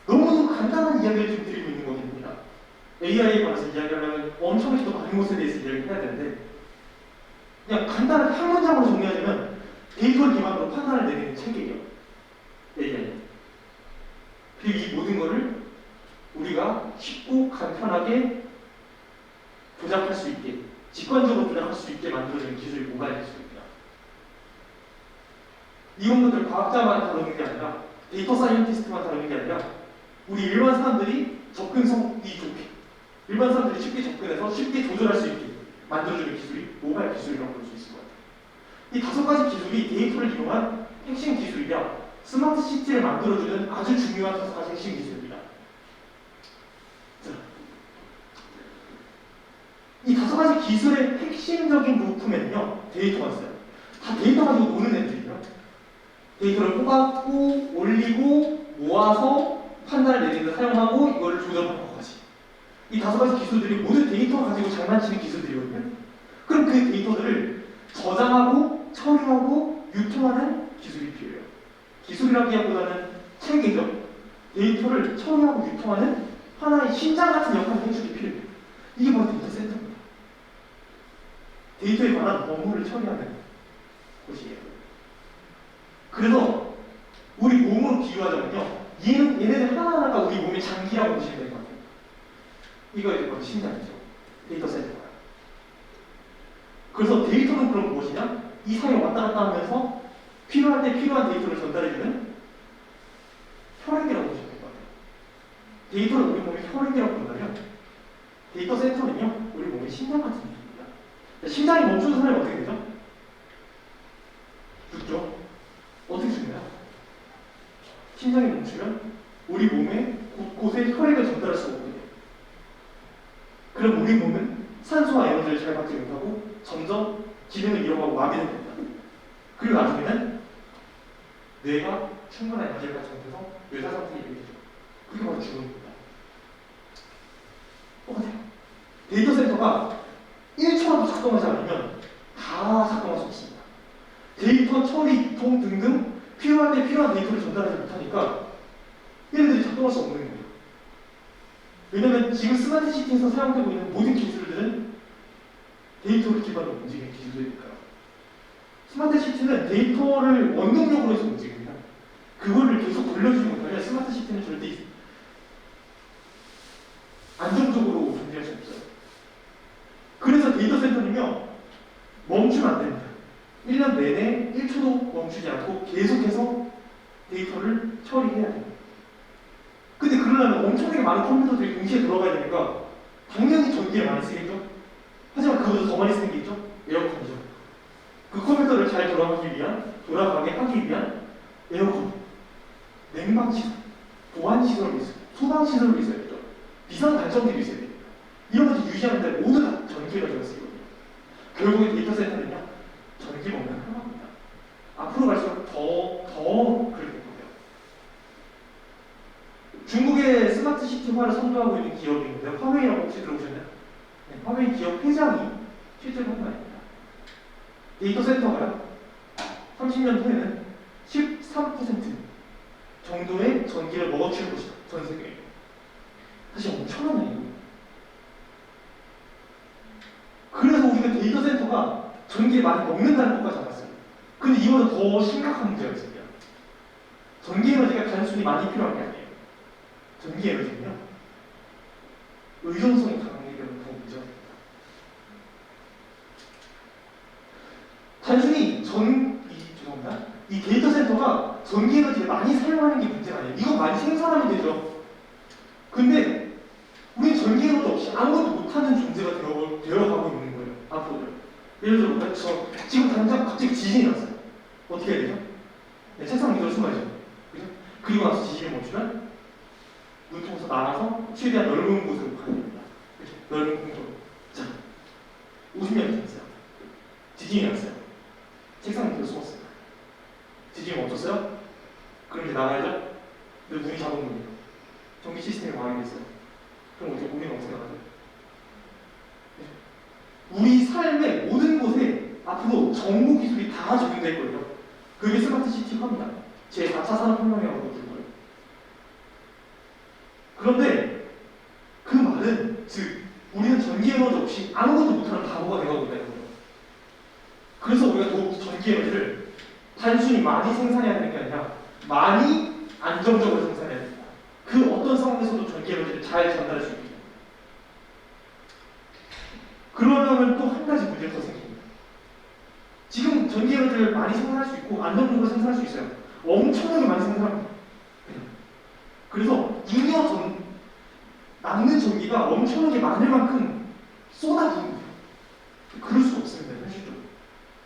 너무도 간단한 이야기를 좀 드리고 있는 겁니다. AI에 관해서 이야기하려면 엄청나게 더 많은 것에 대해서 이야기를 해야 되는데, 그냥 간단하게 한 문장으로 정리하자면 데이터를 기반으로 판단을 내리는 체계예요. AI. 그리고 이 모든 것을 우리가 쉽고 간편하게 조작할 수 있게, 직관적으로 조작할 수 있게 만들어주는 기술이 뭐가 있습니다. 이런 것들 과학자만 다루는 게 아니라, 데이터 사이언티스트만 다루는 게 아니라, 우리 일반 사람들이 접근성이 좋게, 일반 사람들이 쉽게 접근해서 쉽게 조절할 수 있게 만들어주는 기술이 모바일 기술이라고 볼 수 있을 것 같아요. 이 5가지 기술이 데이터를 이용한 핵심 기술이라 스마트 시티를 만들어주는 아주 중요한 5가지 핵심 기술입니다. 자, 이 5가지 기술의 핵심적인 부품에는요, 데이터가 있어요. 다 데이터 가지고 노는 애들이에요. 데이터를 뽑았고, 올리고, 모아서 판단을 내리는 데 사용하고, 이거를 조절하는 것까지. 이 5가지 기술들이 모두 데이터를 가지고 장난치는 기술들이거든요. 그럼 그 데이터들을 저장하고, 처리하고, 유통하는 기술이 필요해요. 기술이라기보다는 체계죠. 데이터를 처리하고 유통하는 하나의 심장 같은 역할을 해주기 필요해요. 이게 바로 데이터 센터입니다. 데이터에 관한 업무를 처리하는 곳이에요. 그래서 우리 몸으로 비유하자면요, 얘네들 하나하나가 우리 몸의 장기라고 보시면 될 것 같아요. 이거 이제 바로 심장이죠. 데이터 센터가. 그래서 데이터는 그럼 무엇이냐? 이 사이에 왔다 갔다 하면서 필요할 때 필요한 데이터를 전달해주는 혈액이라고 보시면 될 것 같아요. 데이터를 우리 몸의 혈액이라고 본다면 데이터 센터는요, 우리 몸의 심장 같은 느낌입니다. 심장이 멈추는 사람이 어떻게 되죠? 죽죠? 어떻게 죽나요? 심장이 멈추면 우리 몸의 곳곳에 혈액을 전달할 수가 없거든요. 그럼 우리 몸은 산소와 에너지를 잘 받지 못하고 점점 기능을 잃어가고 마비가 됩니다. 그리고 나중에는 뇌가 충분한 에너지를 받지 못해서 뇌사 상태에 이르게 되죠. 그게 바로 죽음입니다. 똑같아요. 데이터 센터가 1초라도 작동하지 않으면 다 작동할 수 없습니다. 데이터 처리, 유통 등등 필요할 때 필요한 데이터를 전달하지 못하니까 얘네들이 작동할 수 없는 거예요. 왜냐면 지금 스마트 시티에서 사용되고 있는 모든 기술들은 데이터를 기반으로 움직이는 기술들이니까요. 스마트 시티는 데이터를 원동력으로 해서 움직입니다. 그거를 계속 돌려주지 못하면 스마트 시티는 절대 안정적으로 존재할 수 없어요. 그래서 데이터 센터는요, 멈추면 안 됩니다. 1년 내내 1초도 멈추지 않고 계속해서 데이터를 처리해야 됩니다. 근데 그러려면 엄청나게 많은 컴퓨터들이 동시에 돌아가야 되니까 당연히 전기를 많이 쓰겠죠? 하지만 그것도 더 많이 쓰는 게 있죠? 에어컨이죠. 그 컴퓨터를 잘 돌아가게 하기 위한 에어컨, 냉방시설, 보안시설도 있어요. 소방시설도 있어야겠죠. 비상발전기도 있어야 됩니다. 이런 것들 유지하는데 모두 다 전기 전기가 되었어요. 결국에 데이터 센터는요, 전기가 없는 하나입니다. 앞으로 갈수록 더 그렇게 될 거예요. 중국의 스마트 시티화를 선도하고 있는 기업이 있는데 화웨이라고 혹시 들어보셨나요? 네, 화웨이 기업 회장이 실제로 한 말입니다. 데이터 센터가요, 30년 후에는 13% 정도의 전기를 먹어치울 것이다. 전 세계에. 사실 엄청난 얘기예요. 그래서 우리가 데이터 센터가 전기를 많이 먹는다는 것까지 알았어요. 근데 이거는 더 심각한 문제가 있습니다. 전기 에너지가 단순히 많이 필요한 게 아니에요. 전기 에너지는요, 의존성이 강하게 되면 더 문제가 됩니다. 단순히 죄송합니다. 이 데이터 센터가 전기 에너지를 많이 사용하는 게 문제가 아니에요. 이거 많이 생산하면 되죠. 근데 우리는 전기 에너지 없이 아무것도 못하는 존재가 되어가고 있는 거예요. 앞으로요. 예를 들어 볼까요? 지금 당장 갑자기 지진이 났어요. 어떻게 해야 되죠? 네, 책상 위로 숨어야죠. 그죠? 그리고 나서 지진이 멈추면 물통에서 나가서 최대한 넓은 곳으로 가야 됩니다. 그죠? 넓은 공간으로. 자, 50년이 지났어요. 지진이 났어요. 책상 밑으로 숨었어요. 지진이 멈췄어요? 그럼 이제 나가야죠? 근데 문이 잡은 문이에요. 전기 시스템이 망하게 됐어요. 그럼 우리는 어떻게 나가죠? 우리 삶의 모든 곳에 앞으로 정보 기술이 다 적용될 거예요. 그게 스마트 시티화입니다. 제 4차 산업혁명이라고 부를 거예요. 그런데 그 말은 즉 우리는 전기 에너지 없이 아무것도 못하는 바보가 되어가고 있다는 거예요. 그래서 우리가 더욱 전기 에너지를 단순히 많이 생산해야 되는 게 아니라 많이 안정적으로 생산해야 됩니다. 그 어떤 상황에서도 전기 에너지를 잘 전달할 수 있게. 그러려면 또 한 가지 문제가 더 생깁니다. 지금 전기 에너지를 많이 생산할 수 있고 안정적으로 생산할 수 있어요. 엄청나게 많이 생산합니다. 그래서 남는 전기가 엄청나게 많을 만큼 쏟아부은 거예요. 그럴 수가 없습니다. 현실적으로.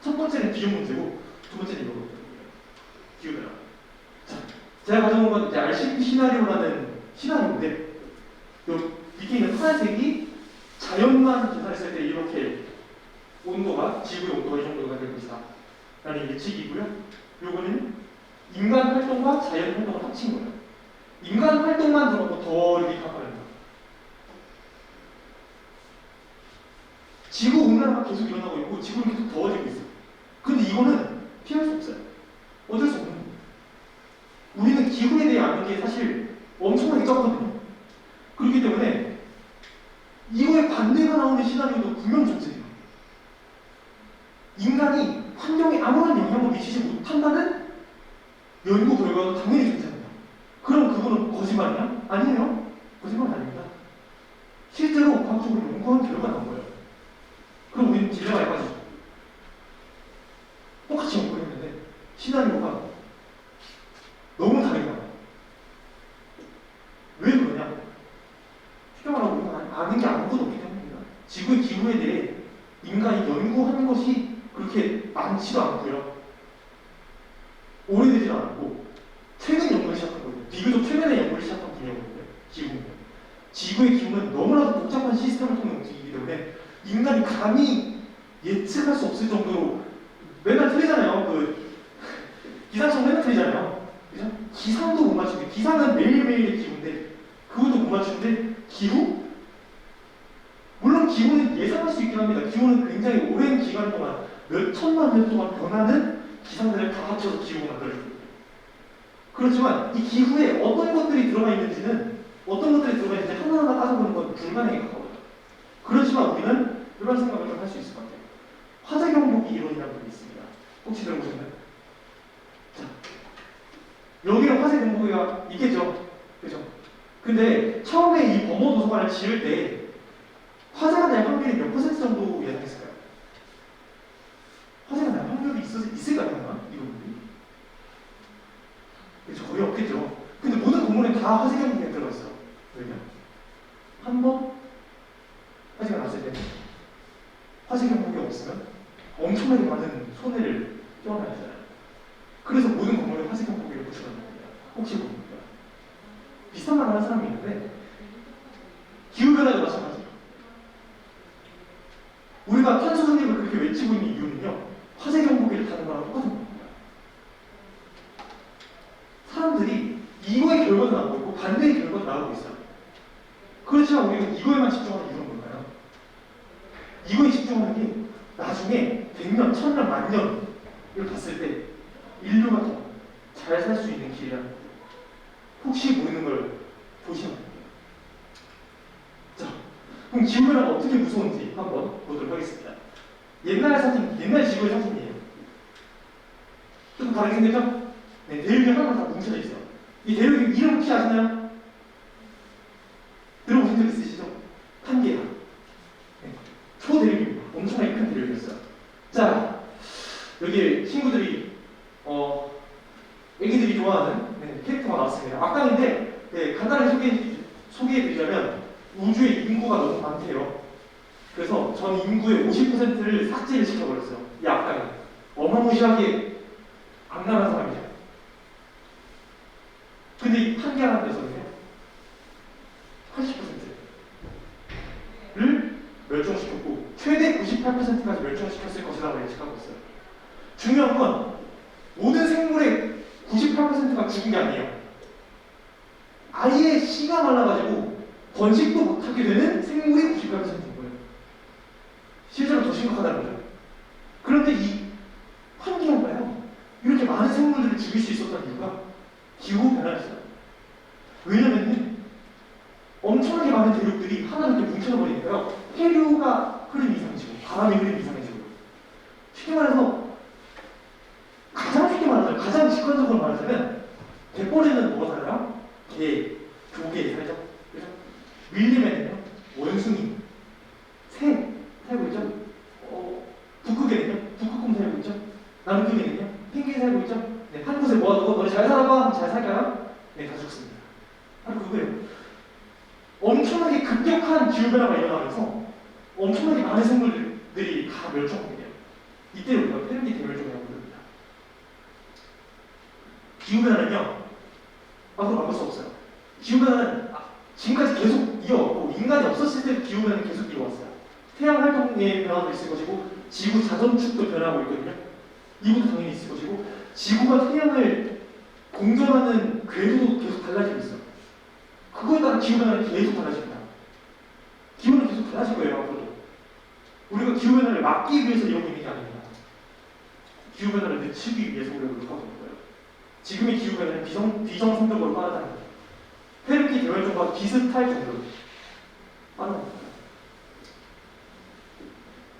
첫 번째는 비용 문제고 두 번째는 이거거든요. 기후변화. 자, 제가 가져온 건 이제 RCP 시나리오라는 시나리오인데 요 밑에 있는 파란색이 자연만 계산했을 때 이렇게 온도가 지구의 온도가 이 정도가 될 것이다 라는 예측이고요. 요거는 인간 활동과 자연 활동을 합친 거예요. 인간 활동만 들어가고 더 이렇게 가파릅니다. 지구 온난화가 계속 일어나고 있고 지구는 계속 더워지고 있어요. 근데 이거는 피할 수 없어요. 어쩔 수 없는 거예요. 우리는 기후에 대해 아는 게 사실 엄청나게 적거든요. 그렇기 때문에 이거에 반대가 나오는 시나리오도 분명 존재해요. 인간이 환경에 아무런 영향을 미치지 못한다는 연구 결과도 당연히 존재합니다. 그럼 그거는 거짓말이냐? 아니에요. 거짓말 아닙니다. 실제로 과학적으로 연구한 결과가 나온 거예요. 그럼 우리는 딜레마에 빠지죠. 똑같이 연구를 했는데 시나리오가 너무 다르게 나와요. 왜 그러냐? 쉽게 말하면 우리가 아는 게 아무것도 없기 때문입니다. 지구의 기후에 대해 인간이 연구한 것이 그렇게 많지도 않고요. 오래되지도 않았고 최근 연구를 시작한 거예요. 비교적 최근에 연구를 시작한 분야거든요. 기후는. 지구의 기후는 너무나도 복잡한 시스템을 통해 움직이기 때문에 인간이 감히 예측할 수 없을 정도로 맨날 틀리잖아요. 기상청 맨날 틀리잖아요. 그죠? 기상도 못 맞추는데 기상은 매일매일의 기후인데 그것도 못 맞추는데 기후? 물론 기후는 예상할 수 있긴 합니다. 기후는 굉장히 오랜 기간 동안 몇 천만 년 동안 변하는 기상들을 다 합쳐서 기후가 만들어집니다. 그렇지만 이 기후에 어떤 것들이 들어가 있는지 하나하나 따져보는 건 불가능에 가까워요. 그렇지만 우리는 이런 생각을 좀 할 수 있을 것 같아요. 화재 경보기 이론이라는 게 있습니다. 혹시 들어보셨나요? 자, 여기는 화재 경보기가 있겠죠? 그죠? 근데 처음에 이 범호 도서관을 지을 때 화재가 날 확률이 몇 퍼센트 정도 예상했을까요? 화재가 날 확률이 있을까요? 이분들이? 그렇죠. 거의 없겠죠. 근데 모든 건물에 다 화재 경보기가 들어가 있어요. 왜냐? 한 번 화재가 났을 때 화재 경보기가 없으면 엄청나게 많은 손해를 껴안아야 하잖아요. 그래서 모든 건물에 화재 경보기를 붙여놓는 겁니다. 혹시 모릅니다. 비슷한 말을 하는 사람이 있는데 기후변화도 마찬가지예요. 우리가 탄소 중립을 그렇게 외치고 있는 이유는요, 화재 경보기를 타는 거랑 똑같은 겁니다. 사람들이 이거의 결과도 나오고 있고 반대의 결과도 나오고 있어요. 그렇지만 우리가 이거에만 집중하는 이유는 뭘까요? 이거에 집중하는 게 나중에 100년, 1000년, 만년을 봤을 때 인류가 더 잘 살 수 있는 길이라는 거예요. 혹시 모르는 걸 조심하는 거예요. 자, 그럼 기후변화가 어떻게 무서운지 한번 보도록 하겠습니다. 옛날 사진, 옛날 지구의 사진이에요. 좀 다르게 생겼죠? 네, 대륙이 하나만 다 뭉쳐져 있어요. 이 대륙의 이름 혹시 아시나요? 들어보신 적 있으시죠? 판게아. 네, 초대륙입니다. 엄청나게 큰 대륙이었어요. 자, 여기 친구들이 애기들이 좋아하는 캐릭터가 나왔습니다. 악당인데 간단하게 소개해드리자면 우주의 인구가 너무 많대요. 그래서 전 인구의 50%를 삭제를 시켜버렸어요. 이 악당이 어마무시하게 악랄한 사람이죠. 근데 이 판게아라는 녀석은요 80%를 멸종시켰고 최대 98%까지 멸종시켰을 것이라고 예측하고 있어요. 중요한 건 모든 생물의 98%가 죽은 게 아니에요. 아예 씨가 말라가지고 번식도 못하게 되는 생물이 98%인 거예요. 실제로 더 심각하다는 거죠. 그런데 이 판게아가요 이렇게 많은 생물들을 죽일 수 있었던 이유가 기후변화였어요. 왜냐면은 엄청나게 많은 대륙들이 하나로 이렇게 뭉쳐버리니까요. 해류가 흐름이 이상해지고 바람이 흐름이 이상해지고 쉽게 말해서 가장 쉽게 말하자면 가장 직관적으로 말하자면 갯벌에는 뭐가 살아요? 개, 조개 살죠? 그죠? 밀림에는요 원숭이, 새 살고 있죠? 북극에는요 북극곰 살고 있죠? 남극에는요 펭귄 살고 있죠? 네, 한 곳에 모아두고 너네 잘 살아봐? 잘 살까요? 네, 다 죽습니다. 바로 그거예요. 엄청나게 급격한 기후변화가 일어나면서 엄청나게 많은 생물들이 다 멸종하게 돼요. 이때 우리가 페르미 대멸종이라고 부릅니다. 기후변화는요 앞으로 막을 수 없어요. 기후변화는 지금까지 계속 이어왔고 인간이 없었을 때도 기후변화는 계속 이어왔어요. 태양 활동의 변화도 있을 것이고 지구 자전축도 변하고 있거든요. 이것도 당연히 있을 것이고 지구가 태양을 공전하는 궤도도 계속 달라지고 있어요. 그거에 따라 기후변화는 계속 달라집니다. 기후는 계속 달라질 거예요. 앞으로도. 우리가 기후변화를 막기 위해서 이러고 있는 게 아닙니다. 기후변화를 늦추기 위해서 우리가 노력하고 있는 거예요. 지금의 기후변화는 비정상적으로 빠르다는 거예요. 페르미 대멸종과 비슷할 정도로 빠른 겁니다.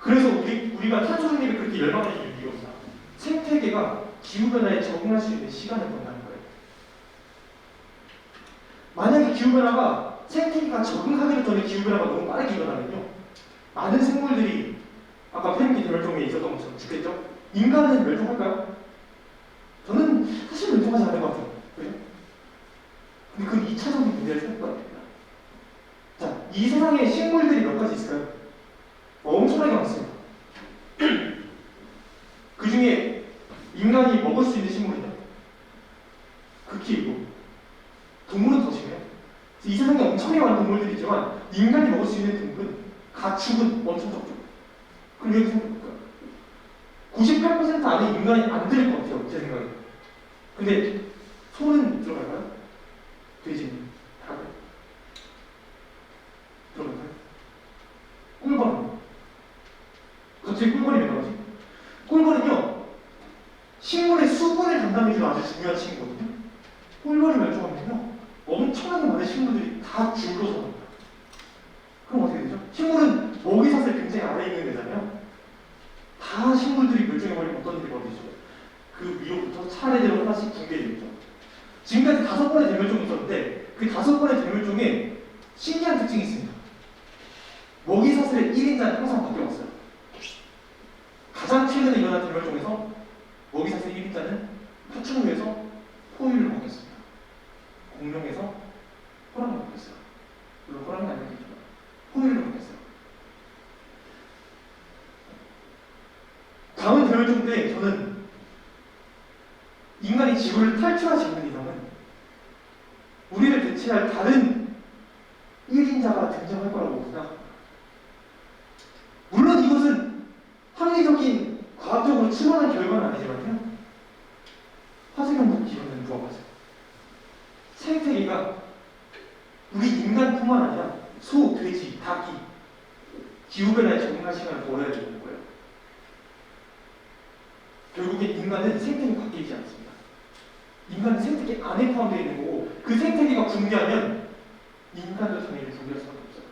그래서 우리가 탄소 중립에 그렇게 열망하는 이유입니다. 생태계가 기후변화에 적응할 수 있는 시간을 번다는 거예요. 만약에 기후변화가 생태계가 적응하기도 전에 기후변화가 너무 빠르게 일어나면요 많은 생물들이 아까 페르미 대멸종에 있었던 것처럼 죽겠죠? 인간은 멸종할까요? 저는 사실 멸종하지 않을 것 같아요. 그죠? 근데 그건 2차적인 문제를 생각할 겁니다. 자, 이 세상에 식물들이 몇 가지 있을까요? 엄청나게 많습니다. 그 중에 인간이 먹을 수 있는 식물이요 극히 일부. 동물은 더 심해요. 이 세상에 엄청나게 많은 동물들이 있지만 인간이 먹을 수 있는 동물은 가축은 엄청 적죠. 그럼 여기 생각해볼까요? 98% 안에 인간이 안 들을 것 같아요. 제 생각에. 근데 소는 들어갈까요? 돼지는? 닭은? 들어갈까요? 꿀벌은? 갑자기 꿀벌이 왜 나오지? 꿀벌은요 식물의 수분을 담당해주는 아주 중요한 친구거든요. 꿀벌이 멸종하면요 엄청나게 많은 식물들이 다 줄로 서갑니다. 그럼 어떻게 되죠? 식물은 먹이사슬 굉장히 아래에 있는 데잖아요. 다 식물들이 멸종해버리면 어떤 일이 벌어지죠? 그 위로부터 차례대로 하나씩 붕괴되겠죠. 지금까지 5번의 대멸종이 있었는데 그 5번의 대멸종에 신기한 특징이 있습니다. 먹이사슬의 1인자는 항상 바뀌어왔어요. 가장 최근에 일어난 대멸종에서 먹이사슬 1인자는 파충류에서 포유를 바뀌었습니다. 공룡에서 호랑이로 바뀌었어요. 물론 호랑이는 아니겠지만 포유를 바뀌었어요. 다음 대멸종 때 저는 인간이 지구를 탈출하지 않는 이상은 우리를 대체할 다른 1인자가 등장할 거라고 생각합니다. 물론 이것은 합리적인 과학적으로 충분한 결과는 아니지만요. 화생연구 기관은 물어봐서 생태계가 우리 인간뿐만 아니라 소, 돼지, 닭이 기후변화에 적응할 시간을 벌어야 되는 거예요. 결국엔 인간은 생태계가 바뀌지 않습니다. 인간은 생태계 안에 포함되어 있는 거고 그 생태계가 붕괴하면 인간도 당연히 붕괴할 수밖에 없어요.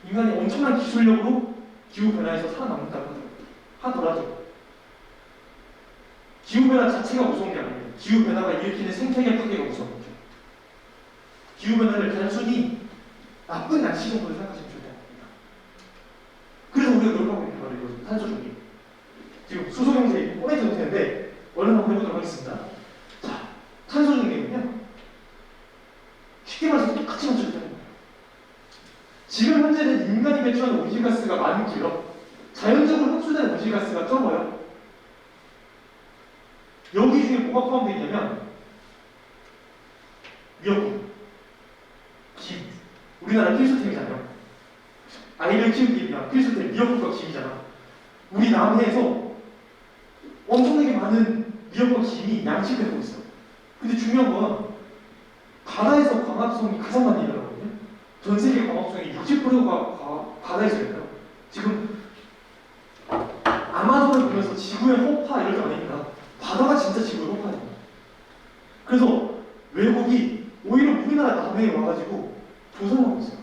인간이 엄청난 기술력으로 기후변화에서 살아남는다고 하더라도 기후변화 자체가 무서운 게 아니에요. 기후변화가 일으키는 생태계 파괴가 무서운 거죠. 기후변화를 단순히 나쁜 날씨 정도로 생각하시면 절대 안 됩니다. 그래서 우리가 노력하고 있는 바로 이거 탄소 중립. 지금 수소 형태 꺼내지 못했는데 얼른 한번 해보도록 하겠습니다. 자, 탄소 중립은요. 쉽게 말해서 똑같이 맞춰야 되는 거예요. 지금 현재는 인간이 배출하는 온실가스가 많고요. 자연적으로 흡수되는 온실가스가 적어요. 여기 중에 뭐가 포함되어 있냐면 미역국, 김. 우리나라 필수템이잖아요. 아이를 키우기 위한 필수템 미역국과 김이잖아. 우리 남해에서 엄청나게 많은 미역과 김이 양식되고 있어. 근데 중요한 건 바다에서 광합성이 가장 많이 일어나거든요. 전 세계 광합성이 60%가 바다에서 일어나요. 지금 아마존을 보면서 지구의 허파 이럴 때 아닙니다. 바다가 진짜 지구의 허파입니다. 그래서 외국이 오히려 우리나라 남해에 와가지고 조성하고 있어요.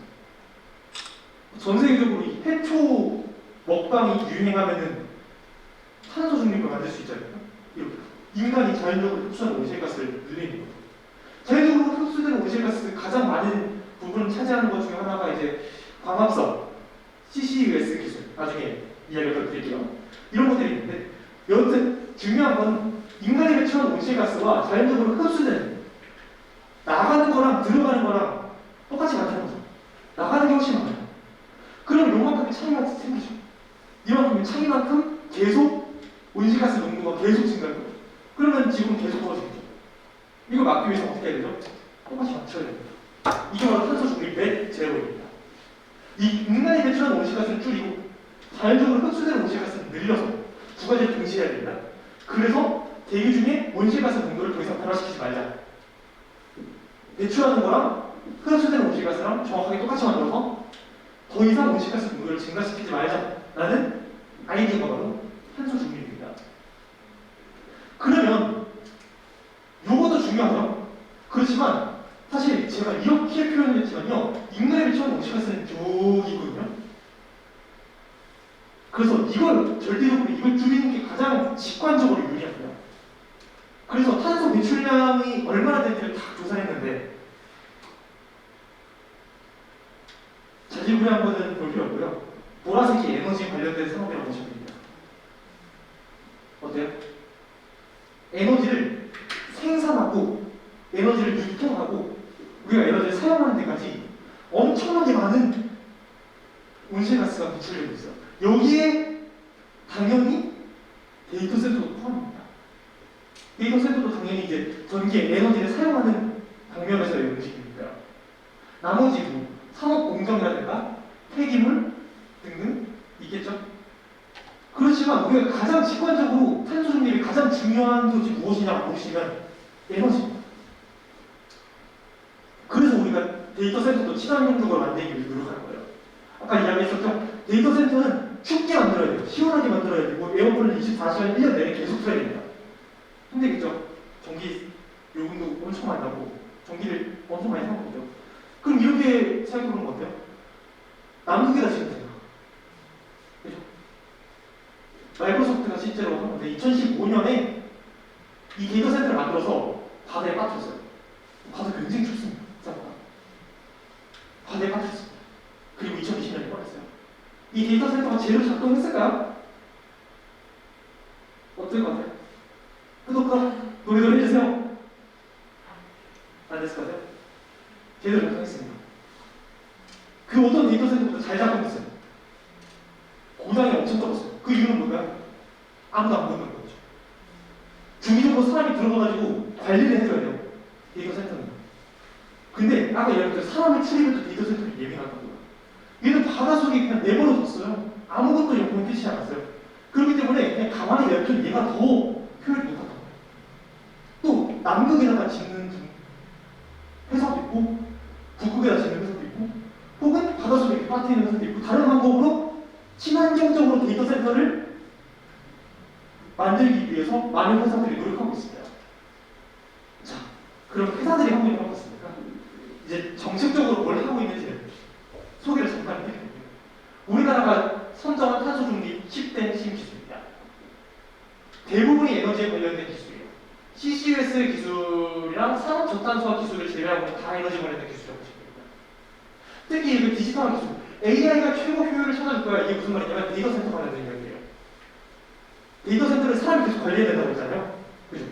전 세계적으로 이 해초 먹방이 유행하면은 탄소 중립을 만들 수 있잖아요. 이렇게 인간이 자연적으로 흡수하는 온실가스를 늘리는 거예요. 자연적으로 흡수되는 온실가스 가장 많은 부분을 차지하는 것 중에 하나가 이제 광합성, CCUS 기술. 나중에 이야기를 더 드릴게요. 이런 것들이 있는데 여튼 중요한 건 인간이 배출하는 온실가스와 자연적으로 흡수되는 나가는 거랑 들어가는 거랑 똑같이 많다는 거죠. 나가는 게 훨씬 많아요. 그럼 요만큼의 차이가 생기죠. 이만큼의 차이만큼 계속 온실가스 농도가 계속 증가할 거예요. 그러면 지금 계속 떨어지겠죠. 이거 막기 위해서 어떻게 해야 되죠? 똑같이 맞춰야 됩니다. 이게 바로 탄소 중립 넷 제로입니다. 이 인간이 배출하는 온실가스를 줄이고 자연적으로 흡수되는 온실가스를 늘려서 두 가지를 동시에 해야 됩니다. 그래서 대기 중에 온실가스 농도를 더 이상 변화시키지 말자. 배출하는 거랑 흡수되는 온실가스랑 정확하게 똑같이 만들어서 더 이상 온실가스 농도를 증가시키지 말자라는 아이디어가 바로 탄소 중립입니다. 그러면 이것도 중요하죠. 그렇지만 사실 제가 이렇게 표현했지만요. 인간에 배출하는 온실가스는 여기 있거든요. 그래서 이걸 절대적으로 이걸 줄이는 게 가장 직관적으로 유리합니다. 그래서 탄소 배출량이 얼마나 되는지를 다 조사했는데 자질구레한 것은 볼 필요 없고요. 보라색이 에너지 관련된 산업이라고 보시면 됩니다. 어때요? 에너지를 생산하고 에너지를 유통하고 우리가 에너지를 사용하는 데까지 엄청나게 많은 온실가스가 배출되고 있어요. 여기에 당연히 데이터 센터도 포함입니다. 데이터 센터도 당연히 이제 전기의 에너지를 사용하는 방면에서의 움직임입니다. 나머지 뭐 산업 공정이라든가 폐기물 등등 있겠죠. 그렇지만 우리가 가장 직관적으로 탄소 중립이 가장 중요한 것이 무엇이냐고 보시면 에너지입니다. 그래서 우리가 데이터 센터도 친환경적으로 만들기 위해 노력하는 거예요. 아까 이야기했었죠. 데이터 센터는 춥게 만들어야 돼요. 시원하게 만들어야 되고 에어컨을 24시간 1년 내내 계속 틀어야 됩니다. 힘들겠죠. 전기 요금도 엄청 많이 나고 전기를 엄청 많이 사먹죠. 그럼 이렇게 생각해보는 거 어때요? 남극에다 지금 돼요. 그죠? 마이크로소프트가 실제로 한 건데 2015년에 이 데이터 센터를 만들어서 바다에 빠뜨렸어요. 바다 굉장히 춥습니다. 생각보다. 바다에 빠뜨렸습니다. 그리고 2020년에 꺼냈어요. 이 데이터 센터가 제대로 작동했을까요? 어떨 것 같아요? 구독과 노래를 해주세요. 안 됐을 것 같아요? 제대로 작동했습니다. 그 어떤 데이터 센터보다 잘 작동했어요. 고장이 엄청 떨었어요. 그 이유는 뭘까요? 아무도 안 보는 거죠. 주기적으로 사람이 들어가가지고 관리를 해줘야 돼요. 데이터 센터는. 근데 아까 얘기했죠. 사람의 출입에도 데이터 센터는 예민하다고요. 얘는 바닷속에 그냥 내버려뒀어요. 아무것도 영향을 끼치지 않았어요. 그럼 때문에 그냥 가만히 냅둔 얘가 더 효율이 높았던 거예요. 또 남극에다가 짓는 회사도 있고 북극에다 짓는 회사도 있고 혹은 바닷속에 이렇게 빠뜨리는 회사도 있고 다른 방법으로 친환경적으로 데이터 센터를 만들기 위해서 많은 회사들이 노력하고 있습니다. 자, 그럼 회사들이 하고 있는 건 어떻습니까? 이제 정책적으로 뭘 하고 있는지 소개를 잠깐 해드릴게요. 우리나라가 선정한 탄소 중립 10대 신기술입니다. 대부분이 에너지에 관련된 기술이에요. CCUS 기술이랑 산업 저탄소화 기술을 제외하고는 다 에너지 관련된 기술이라고 보시면 됩니다. 특히 이 디지털 기술, AI가 최고 효율을 찾아줄 거야. 이게 무슨 말이냐면 데이터 센터 관련된 이야기예요. 데이터 센터를 사람이 계속 관리해야 된다고 했잖아요. 그죠?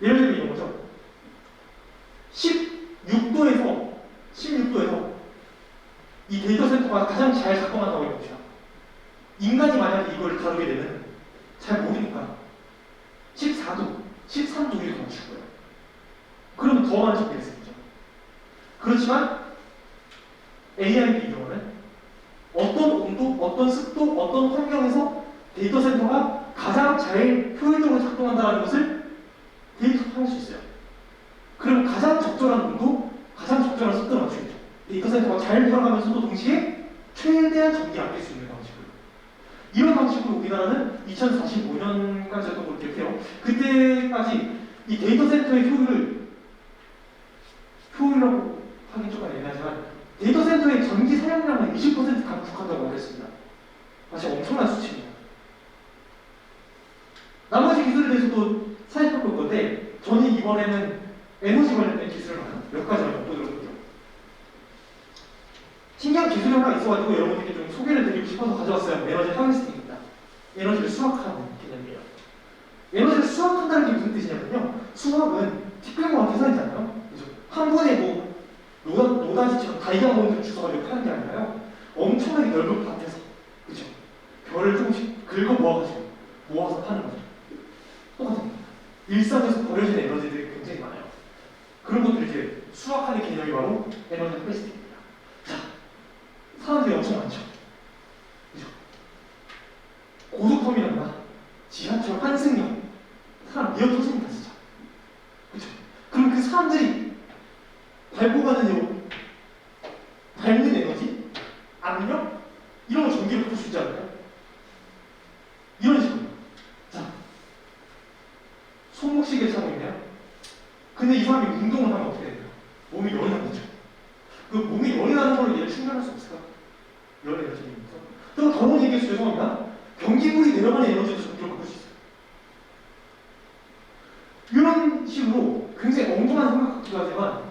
예를 들면 이런 거죠. 16도에서 이 데이터 센터가 가장 잘 작동한다고 해봅시다. 인간이 만약에 이걸 다루게 되면 잘 모르니까 14도, 13도 이렇게 맞출 거예요. 그러면 더 많은 적이 있겠죠. 그렇지만 AI의 경우는 어떤 온도, 어떤 습도, 어떤 환경에서 데이터 센터가 가장 잘 효율적으로 작동한다는 것을 데이터화할 수 있어요. 그럼 가장 적절한 온도, 가장 적절한 습도를 맞추겠죠. 데이터 센터가 잘 돌아가면서도 동시에 최대한 전기 아낄 수 있는 방식으로. 이런 방식으로 우리나라는 2045년까지였던 걸로 기억해요. 그때까지 이 데이터 센터의 효율이라고 하긴 조금 애매하지만 데이터 센터의 전기 사용량은 20% 감축한다고 하겠습니다. 사실 엄청난 수치입니다. 나머지 기술에 대해서도 살펴볼 건데 저는 이번에는 에너지 관련된 기술을 몇 가지만 엿보도록 할게요. 신기한 기술이 하나 있어가지고 여러분들께 좀 소개를 드리고 싶어서 가져왔어요. 에너지 하베스팅입니다. 에너지를 수확하는 개념이에요. 에너지를 수확한다는 게 무슨 뜻이냐면요. 수확은 티끌모아 계산이잖아요. 그죠? 한 번에 뭐 노다지처럼 다이아몬드를 주워가지고 파는 게 아니라요. 엄청나게 넓은 밭에서 그죠? 별을 조금씩 긁어 모아가지고 모아서 파는 거죠. 똑같습니다. 일상에서 버려진 에너지들이 굉장히 많아요. 그런 것들을 이제 수확하는 개념이 바로 에너지 하베스팅입니다. 자, 사람들이 엄청 많죠. 그죠? 고속터미널이나 지하철 환승역, 사람 미어 터집니다, 진짜. 그죠? 그럼 그 사람들이 밟고 가는 밟는 에너지, 압력, 이런 거 전기로 바꿀 수 있지 않을까요? 이런 식으로. 자, 손목시계를 차고 있네요. 근데 이 사람이 운동을 하면 어떻게 될까요? 몸이 열이 나죠. 그 몸이 열이 나는 걸로 얘를 충전할 수 없을까? 열의 에너지입니다. 또 더러운 얘기해서 죄송합니다. 변기물이 내려가는 에너지도 전기로 바꿀 수 있어요. 이런 식으로 굉장히 엉뚱한 생각 같기도 하지만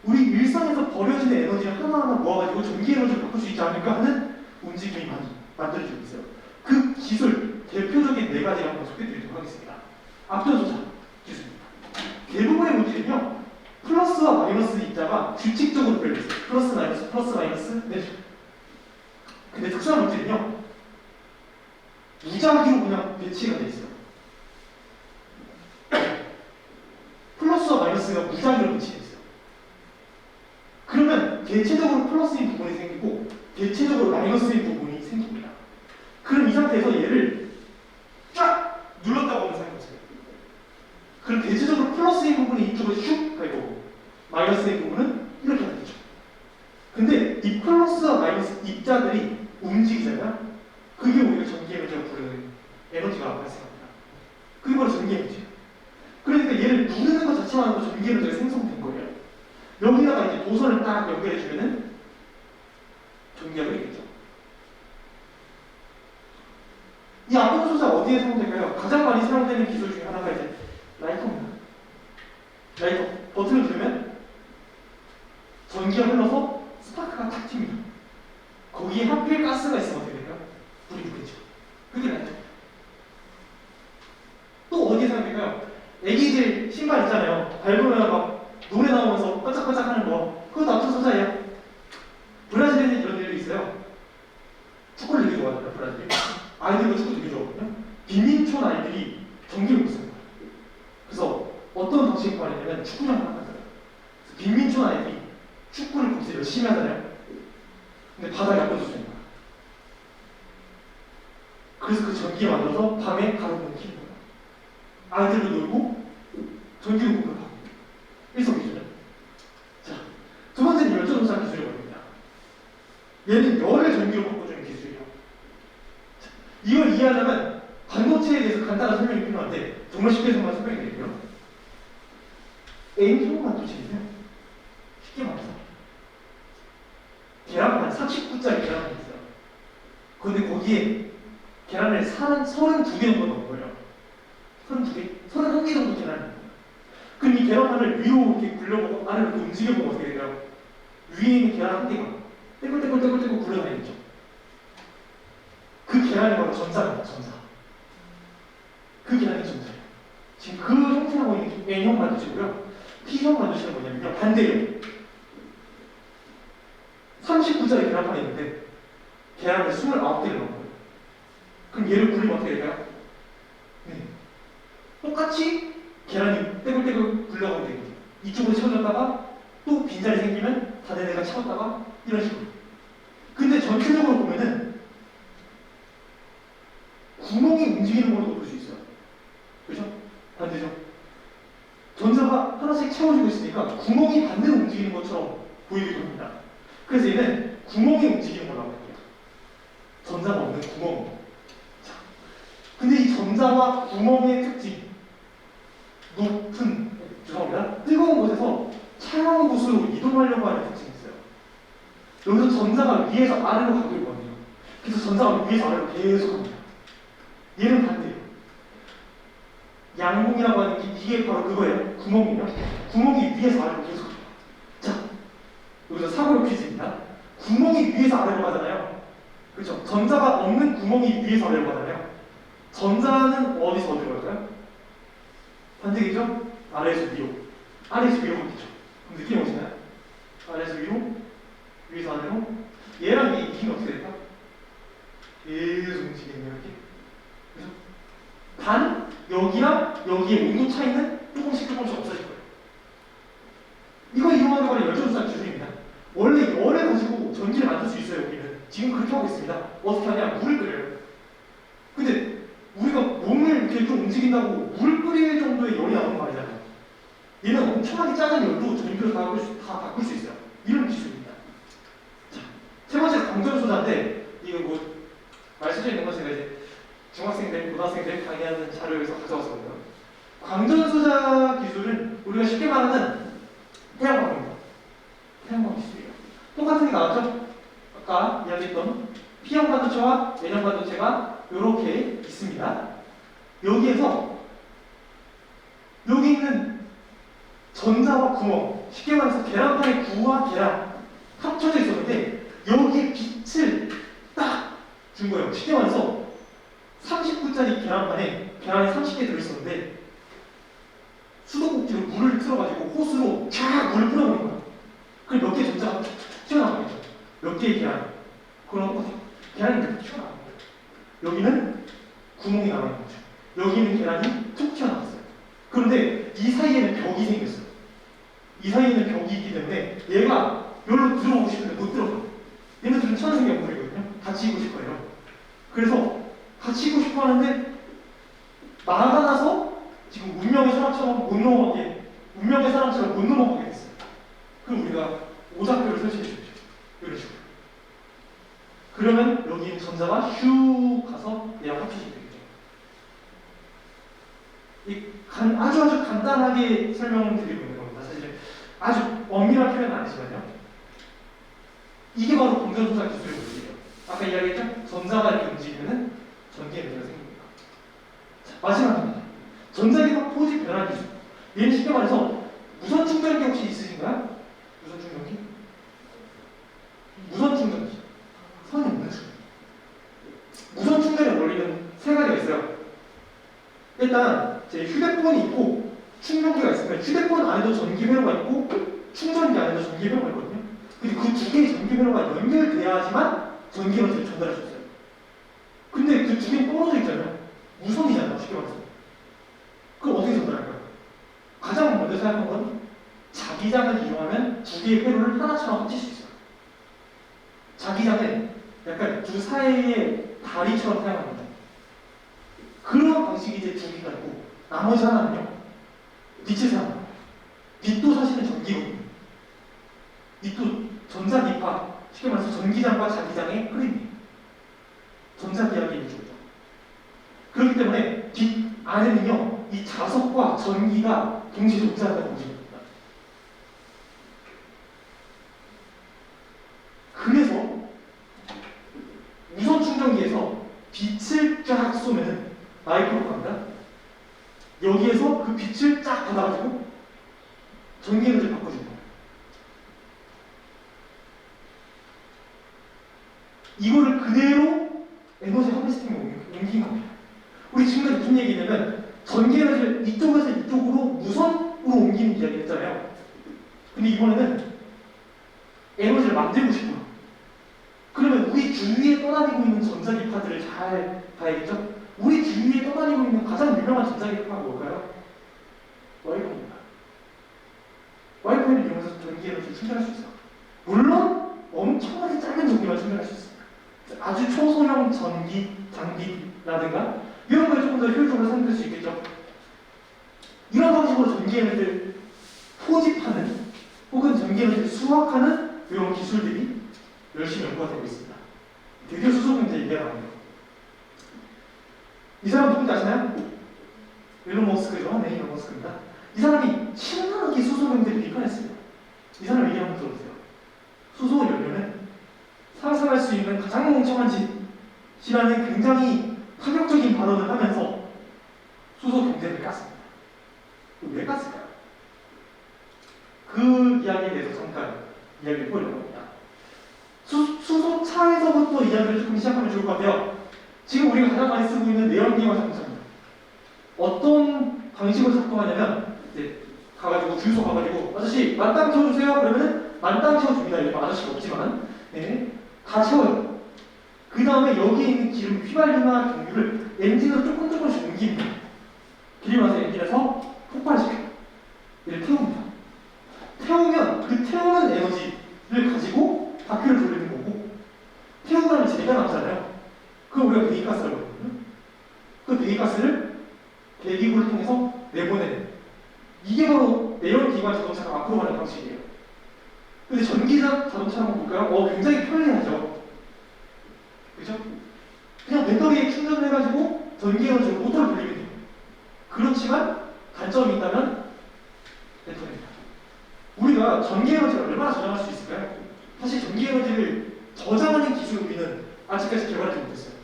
우리 일상에서 버려지는 에너지를 하나하나 모아가지고 전기 에너지를 바꿀 수 있지 않을까 하는 움직임이 많이 만들어지고 있어요. 그 기술 대표적인 4가지를 한번 소개해드리도록 하겠습니다. 앞전소자 기술입니다. 대부분의 물질은요 플러스와 마이너스 입자가 규칙적으로 별려있어요. 플러스 마이너스 네. 근데 특수한 물질은요 무작위로 그냥 배치가 돼 있어요. 플러스와 마이너스가 무작위로 배치돼 있어요. 그러면 대체적으로 플러스인 부분이 생기고 대체적으로 마이너스인 부분이 생깁니다. 그럼 이 상태에서 얘를 쫙 눌렀다고 하면 생각해보세요. 그럼 대체적으로 플러스인 부분이 이쪽으로 슉 가고 마이너스인 부분은 이렇게 가겠죠. 근데 이 플러스와 마이너스 입자들이 움직이잖아요. 그게 우리가 전기 에너지라고 부르는 에너지가 발생합니다. 그게 바로 전기 에너지예요. 그러니까 얘를 누르는 것 자체만으로도 전기 에너지가 생성된 거예요. 여기다가 이제 도선을 딱 연결해주면은 전기가 흐르겠죠. 이 압력소자 어디에 사용될까요? 가장 많이 사용되는 기술 중에 하나가 이제 라이터입니다. 라이터 버튼을 누르면 전기가 흘러서 스파크가 탁 튑니다. 거기에 하필 가스가 있으면 어떻게 될까요? 불이 붙겠죠. 그게 라이터. 또 어디에 사용될까요? 애기들 신발 있잖아요. 밟으면 막 노래 나오면서 반짝반짝 하는 거. 그것도 압력소자예요. 브라질에는 이런 일도 있어요. 축구를 되게 좋아하잖아요, 브라질. 아이들도 축구 되게 좋아하거든요. 빈민촌 아이들이 전기를 못 씁니다. 그래서 어떤 방식으로 말하냐면 축구장을 만들어요. 빈민촌 아이들이 축구를 거기서 열심히 하잖아요. 근데 바닥에 안 꽂아주는 거야. 그래서 그 전기 만들어서 밤에 가로등을 켜는 거예요. 아이들도 놀고 전기도 공급하고 일석이조죠. 자, 두 번째는 열전도사 기술이 뭐입니다. 얘는 열을 전기로 바꿔주는 기술이에요. 자, 이걸 이해하려면 반도체에 대해서 간단한 설명이 필요한데 정말 쉽게 설명해 드릴게요. N형 반도체는요, 쉽게 말해서 계란판 39짜리 계란판이 있어요. 그런데 거기에 계란을 32개 정도 넣은 거예요. 32개? 31개 정도 계란을 넣은 거예요. 그럼 이 계란판을 위로 이렇게 굴려보고 아래로 이렇게 움직여보면 어떻게 될까요? 위에 있는 계란 한 개가 떼굴떼굴떼굴떼굴 굴러다니죠. 그 계란이 바로 전자입니다. 전자. 그 계란이 전자예요. 지금 그 형태로 보이는 게 N형 반도체고요. P형 반도체는 뭐냐면요, 반대예요. 39짜리 계란판이 있는데 계란을 29개를 넣은 거예요. 그럼 얘를 굴리면 어떻게 될까요? 네. 똑같이 계란이 떼굴떼굴 굴러가면 되거든요. 이쪽으로 채워졌다가 또 빈자리 생기면 다른 애가 채웠다가 이런 식으로. 근데 전체적으로 보면은 구멍이 움직이는 걸로도 볼 수 있어요. 그렇죠? 반대죠? 전자가 하나씩 채워지고 있으니까 구멍이 반대로 움직이는 것처럼 보이기도 합니다. 그래서 얘는 구멍이 움직이는 거라고 할게요. 전자가 없는 구멍. 자, 근데 이 전자와 구멍의 특징, 죄송합니다. 뜨거운 곳에서 차가운 곳으로 이동하려고 하는 특징이 있어요. 여기서 전자가 위에서 아래로 가고 있거든요. 그래서 전자가 위에서 아래로 계속 갑니다. 얘는 반대예요. 양봉이라고 하는 게 이게 바로 그거예요. 구멍이요. 구멍이 위에서 아래로 계속 갑니다. 자, 여기서 사고로 퀴즈입니다. 구멍이 위에서 아래로 가잖아요. 그렇죠? 전자가 없는 구멍이 위에서 아래로 가잖아요. 전자는 어디서 어디로 갈까요? 반대겠죠? 아래에서 위로. 아래에서 위로 가겠죠. 그럼 느낌 오시나요? 아래에서 위로, 위에서 아래로. 얘랑 이 힘이 어떻게 될까? 계속 움직이네요, 이렇게. 그죠? 단, 여기랑 여기의 온도 차이는 조금씩 없어질 거예요. 이거 이용하는 거는 열전도사 기술입니다. 원래 열을 가지고 전기를 만들 수 있어요, 우리는. 지금 그렇게 하고 있습니다. 어떻게 하냐? 물을 끓여요. 근데 우리가 몸을 이렇게 좀 움직인다고 물 끓일 정도의 열이 나오는 거 아니잖아요. 얘는 엄청나게 작은 열도 전기를 다 바꿀 수 있어요. 이런 기술입니다. 자, 세 번째 광전소자인데, 이거 뭐, 말 써져 있는 건 제가 이제 중학생들, 고등학생들 강의하는 자료에서 가져왔거든요. 광전소자 기술은 우리가 쉽게 말하는 태양광입니다. 태양광 기술이에요. 똑같은 게 나왔죠? 아까 이야기했던 P형 반도체와 N형 반도체가 이렇게 있습니다. 여기에서 여기 있는 전자와 구멍, 쉽게 말해서 계란판의 구와 계란 합쳐져 있었는데 여기에 빛을 딱 준 거예요. 쉽게 말해서 39짜리 계란판에 계란이 30개 들어있었는데 수도꼭지로 물을 틀어가지고 호스로 쫙 물을 뿌려버린 거예요. 그럼 몇 개 전자가 튀어나가겠죠. 몇 개의 계란. 그럼 계란이 이렇게 튀어나가는 거예요. 여기는 구멍이 남아있는 거죠. 여기는 계란이 툭 튀어나왔어요. 그런데 이 사이에는 벽이 생겼어요. 이 사이에는 벽이 있기 때문에 얘가 여기로 들어오고 싶은데 못 들어가요. 얘네들은 천생연분이거든요. 같이 있고 싶어요. 그래서 같이 있고 싶어 하는데 막아놔서 지금 운명의 사람처럼 못 넘어가게, 운명의 사람처럼 못 넘어가게 됐어요. 그럼 우리가 오작교를 설치해 주죠. 이런 식으로. 그러면 여기 전자가 슉 가서 얘랑 합쳐지게 되겠죠. 아주 간단하게 설명을 드리고 있는 겁니다. 사실 아주 엄밀한 표현은 아니지만요. 이게 바로 광전소자 기술의 원리예요. 아까 이야기했죠? 전자가 이렇게 움직이면 전기의 문제가 생깁니다. 자, 마지막입니다. 전자기파 포지 변화 기술. 얘는 쉽게 말해서 무선 충전기 혹시 있으신가요? 무선 충전기? 무선 충전기. 선이 없는 충전기. 무선 충전의 원리는 세 가지가 있어요. 일단 제 휴대폰이 있고 충전기가 있으면 휴대폰 안에도 전기 회로가 있고 충전기 안에도 전기 회로가 있거든요. 근데 그 두 개의 전기 회로가 연결돼야지만 전기 에너지를 전달할 수 있어요. 근데 그 두 개는 떨어져 있잖아요. 무선이잖아요, 쉽게 말해서. 그럼 어떻게 전달할까요? 가장 먼저 생각한 건 자기장을 이용하면 두 개의 회로를 하나처럼 합칠 수 있어요. 자기장은 약간 두 사이의 다리처럼 사용합니다. 그런 방식이 이제 두 개가 있고, 나머지 하나는요, 빛의 사람. 빛도 사실은 전기거든요. 빛도 전자기파, 쉽게 말해서 전기장과 자기장의 흐름이에요. 전자기하게 이루어져. 그렇기 때문에 빛 안에는요, 이 자석과 전기가 동시에 존재한다고 보시면 됩니다. 그래서 무선 충전기에서 빛을 쫙 쏘면 마이크로가 갑니다. 여기에서 그 빛을 쫙 받아가지고 전기 에너지를 바꿔줍니다. 이거를 그대로 에너지 하베스팅에 옮긴 겁니다. 우리 지금까지 무슨 얘기냐면 전기 에너지를 이쪽에서 이쪽으로 무선으로 옮기는 이야기를 했잖아요. 근데 이번에는 에너지를 만들고 싶어요. 그러면 우리 주위에 떠다니고 있는 전자기파들을 잘 봐야겠죠? 우리 주위에 떠다니고 있는 가장 유명한 전자기파가 뭘까요? 와이파이입니다. 와이파이를 이용해서 전기 에너지를 충전할 수 있어요. 물론 엄청나게 작은 전기만 충전할 수 있습니다. 아주 초소형 전기 장비라든가 이런 거에 조금 더 효율적으로 사용될 수 있겠죠. 이런 방식으로 전기 에너지를 포집하는 혹은 전기 에너지를 수확하는 이런 기술들이 열심히 연구가 되고 있습니다. 드디어 수소 경제 얘기가 나옵니다. 이 사람 누군지 아시나요? 일론 머스크죠. 네, 일론 머스크입니다. 이 사람이 신나게 수소 경제를 비판했습니다. 이 사람 얘기 한번 들어보세요. 수소 연료는 상상할 수 있는 가장 멍청한 짓이라는 굉장히 파격적인 발언을 하면서 수소 경제를 깠습니다. 왜 깠을까요? 그 이야기에 대해서 잠깐 이야기를 해보려고 합니다. 수소차에서부터 이야기를 조금 시작하면 좋을 것 같아요. 지금 우리가 가장 많이 쓰고 있는 내연기관 자동차입니다. 어떤 방식으로 작동하냐면 이제 가가지고 주유소 가가지고 아저씨 만땅 채워주세요. 그러면은 만땅 채워줍니다. 이거 아저씨가 없지만 네, 다 채워요. 그 다음에 여기에 있는 기름 휘발유나 경유를 엔진으로 조금씩 옮깁니다. 기름와서 엔진에서 폭발시켜요. 얘를 태웁니다. 태우면 그 태우는 에너지를 가지고 바퀴를 돌리는 거고, 태우고 나면 재가 남잖아요. 그걸 우리가 배기가스라고 하거든요. 그 배기가스를 배기구를 통해서 내보내는, 이게 바로 내연기관 자동차가 앞으로 가는 방식이에요. 근데 전기장 자동차 한번 볼까요? 굉장히 편리하죠. 그죠? 그냥 배터리에 충전을 해가지고 전기 에너지로 모터를 돌리면 돼요. 그렇지만 단점이 있다면 배터리입니다. 우리가 전기 에너지를 얼마나 저장할 수 있을까요? 사실 전기 에너지를 저장하는 기술을 우리는 아직까지 개발하지 못했어요.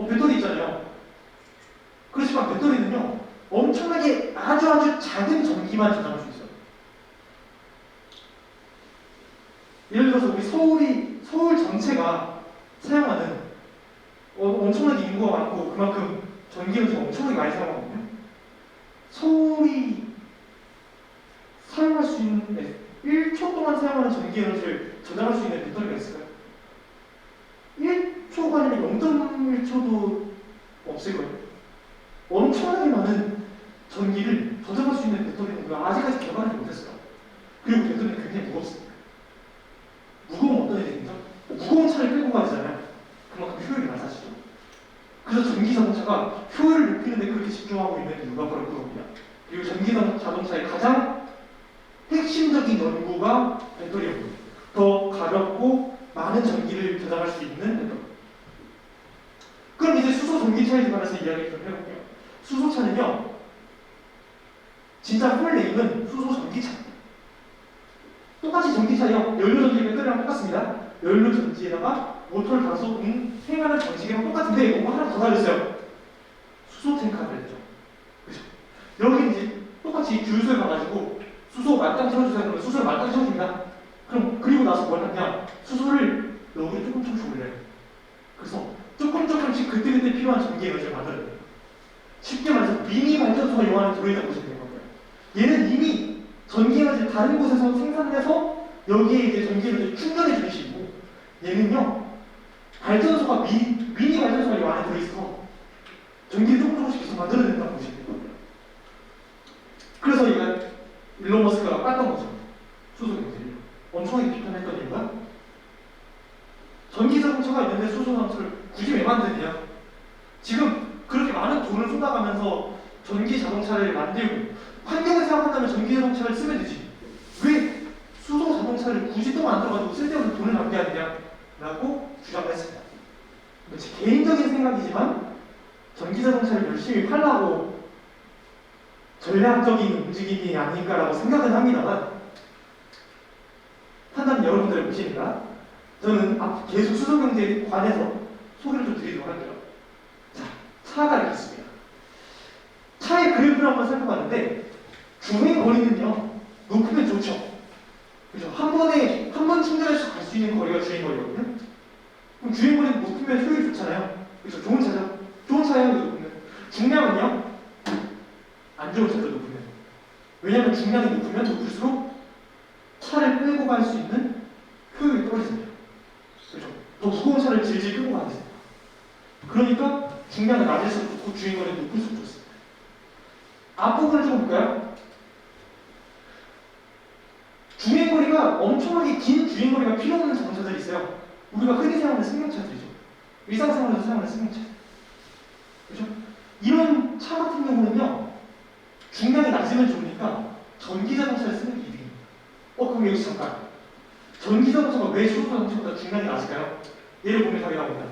배터리 있잖아요. 그렇지만 배터리는요, 엄청나게 아주 작은 전기만 저장할 수 있어요. 예를 들어서 우리 서울 전체가 사용하는 엄청나게 인구가 많고 그만큼 전기 에너지가 엄청나게 많이 사용하거든요. 서울이 사용할 수 있는 1초 동안 사용하는 전기 에너지를 저장할 수 있는 배터리가 있을까요? 1초가 아니라 0.1초도 없을 거예요. 엄청나게 많은 전기를 저장할 수 있는 배터리는 우리가 아직까지 개발하지 못했어요. 그리고 배터리는 굉장히 무겁습니다. 무거우면 어떤 일이 생기죠? 무거운 차를 끌고 가야 되잖아요. 그만큼 효율이 낮아지죠. 그래서 전기 자동차가 효율을 높이는 데 그렇게 집중하고 있는 이유가 바로 그겁니다. 그리고 전기 자동차의 가장 핵심적인 연구가 배터리입니다. 더 가볍고 많은 전기를 저장할 수 있는 배터리. 그럼 이제 수소 전기차에 관해서 이야기 좀 해볼게요. 수소차는요, 진짜 풀 네임은 수소 전기차입니다. 똑같이 전기차요. 연료 전지 배터리랑 똑같습니다. 연료 전지에다가 모터를 달아서 운행하는 방식이랑 똑같은데 이거 하나 더 달렸어요. 수소 탱크가 됐죠. 그죠? 여기 이제 똑같이 주유소에 가가지고 수소 만땅 채워주세요. 그러면 수소를 만땅 채워줍니다. 그리고 나서 뭘 하냐? 수소를 여기 조금씩 올려요. 그래서 조금씩 그때그때 필요한 전기 에너지를 만들어요. 쉽게 말해서 미니 발전소가 이 안에 들어있다고 보시면 될 거예요. 얘는 이미 전기 에너지를 다른 곳에서 생산해서 여기에 이제 전기 에너지를 충전해 주는 식이고, 얘는요, 발전소가 미니 발전소가 이 안에 들어있어 전기를 조금씩 계속 만들어낸다고 보시면 될 거예요. 그래서 얘가 일론 머스크가 깠던 거죠. 수소 경제를 엄청나게 비판했던 이유가, 전기 자동차가 있는데 수소 자동차를 굳이 왜 만드냐? 지금 그렇게 많은 돈을 쏟아가면서 전기 자동차를 만들고 환경을 생각한다면 전기 자동차를 쓰면 되지. 왜 수소 자동차를 굳이 또 만들어가지고 쓸데없는 돈을 낭비하느냐? 라고 주장했습니다. 제 개인적인 생각이지만 전기 자동차를 열심히 팔라고 전략적인 움직임이 아닐까라고 생각은 합니다만 판단은 여러분들의 몫입니다. 저는 계속 수소경제에 관해서 소개를 좀 드리도록 할게요. 자, 차가 이렇게 있습니다. 차의 그래프를 한번 살펴봤는데 주행 거리는요 높으면 좋죠. 그죠? 한 번 충전해서 갈 수 있는 거리가 주행 거리거든요. 그럼 주행 거리는 높으면 효율이 좋잖아요. 그죠? 좋은 차죠. 좋은 차예요. 높으면. 중량은요 안 좋은 차도 높으면. 왜냐하면 중량이 높을수록 차를 끌고 갈 수 있는 효율이 떨어집니다. 그죠? 더 무거운 차를 질질 끌고 가야 됩니다. 그러니까 중량은 낮을수록 좋고 주행 거리는 높을수록 좋습니다. 앞부분을 좀 볼까요? 주행거리가 엄청나게 긴 주행거리가 필요 없는 자동차들이 있어요. 우리가 흔히 사용하는 승용차들이죠. 일상생활에서 사용하는 승용차. 그죠? 이런 차 같은 경우는요, 중량이 낮으면 좋으니까 전기자동차를 쓰는 게 이득입니다. 그럼 여기서 잠깐. 전기자동차가 왜 수소자동차보다 중량이 낮을까요? 예를 보면 답이 나옵니다.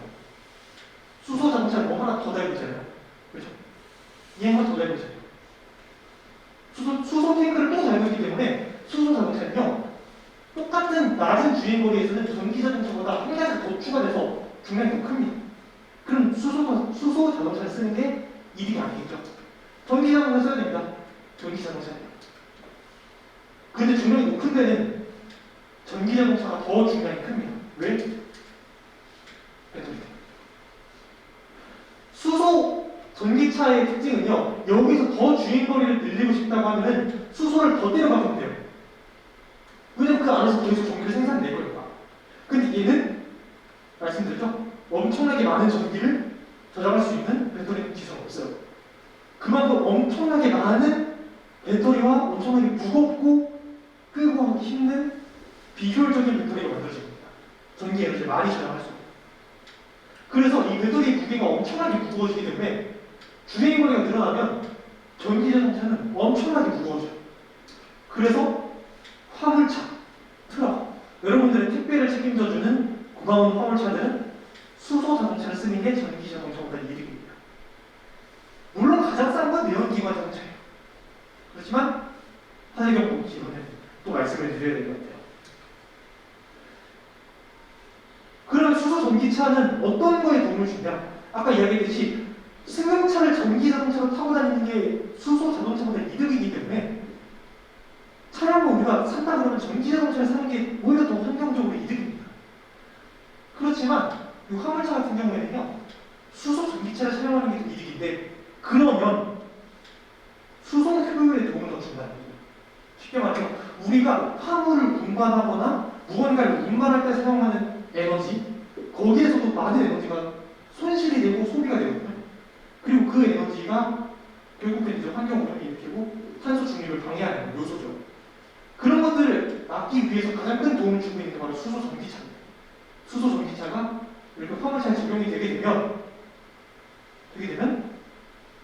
수소자동차는 뭐 하나 더 달고 있잖아요. 그죠? 얘 하나 더 달고 있잖아요. 수소 탱크를 또 달고 있기 때문에 수소 자동차는요 똑같은 낮은 주행거리에서는 전기 자동차보다 한 가지 더 추가돼서 중량이 더 큽니다. 그럼 수소 자동차를 쓰는 게 이득이 아니겠죠. 전기 자동차 써야 됩니다. 전기 자동차는. 그런데 중량이 높은 데는 전기 자동차가 더 중량이 큽니다. 왜? 배터리. 수소 전기차의 특징은요, 여기서 더 주행거리를 늘리고 싶다고 하면은 수소를 더 때려박으면 돼요. 왜냐면 그 안에서 계속 전기를 생산될 거니까. 근데 얘는 말씀드렸죠? 엄청나게 많은 전기를 저장할 수 있는 배터리 기술은 없어요. 그만큼 엄청나게 많은 배터리와 엄청나게 무겁고 끌고 가기 힘든 비효율적인 배터리가 만들어집니다. 전기 에너지를 많이 저장할 수 있고. 그래서 이 배터리의 무게가 엄청나게 무거워지기 때문에 주행거리가 늘어나면 전기자동차는 엄청나게 무거워져요. 그래서 화물차, 트럭, 여러분들의 택배를 책임져주는 고가운 화물차들은 수소 자동차를 쓰는 게 전기 자동차보다 이득입니다. 물론 가장 싼 건 내연기관 자동차예요. 그렇지만 하늘경 이번에 또 말씀을 드려야 될 것 같아요. 그러면 수소 전기차는 어떤 거에 도움을 주냐? 아까 이야기했듯이 승용차를 전기 자동차로 타고 다니는 게 수소 자동차보다 이득이기 때문에 차량을 우리가 산다 그러면 전기 자동차를 사는 게 오히려 더 환경적으로 이득입니다. 그렇지만 이 화물차 같은 경우에는요, 수소 전기차를 사용하는 게 더 이득인데, 그러면 수송 효율에 도움을 더 준다는 거죠. 쉽게 말해서 우리가 화물을 운반하거나 무언가를 운반할 때 사용하는 에너지, 거기에서도 많은 에너지가 손실이 되고 소비가 되거든요. 그리고 그 에너지가 결국엔 이제 환경 오염을 일으키고 탄소 중립을 방해하는 요소죠. 그런 것들을 막기 위해서 가장 큰 도움을 주고 있는 게 바로 수소 전기차입니다. 수소 전기차가 이렇게 화물차에 적용이 되게 되면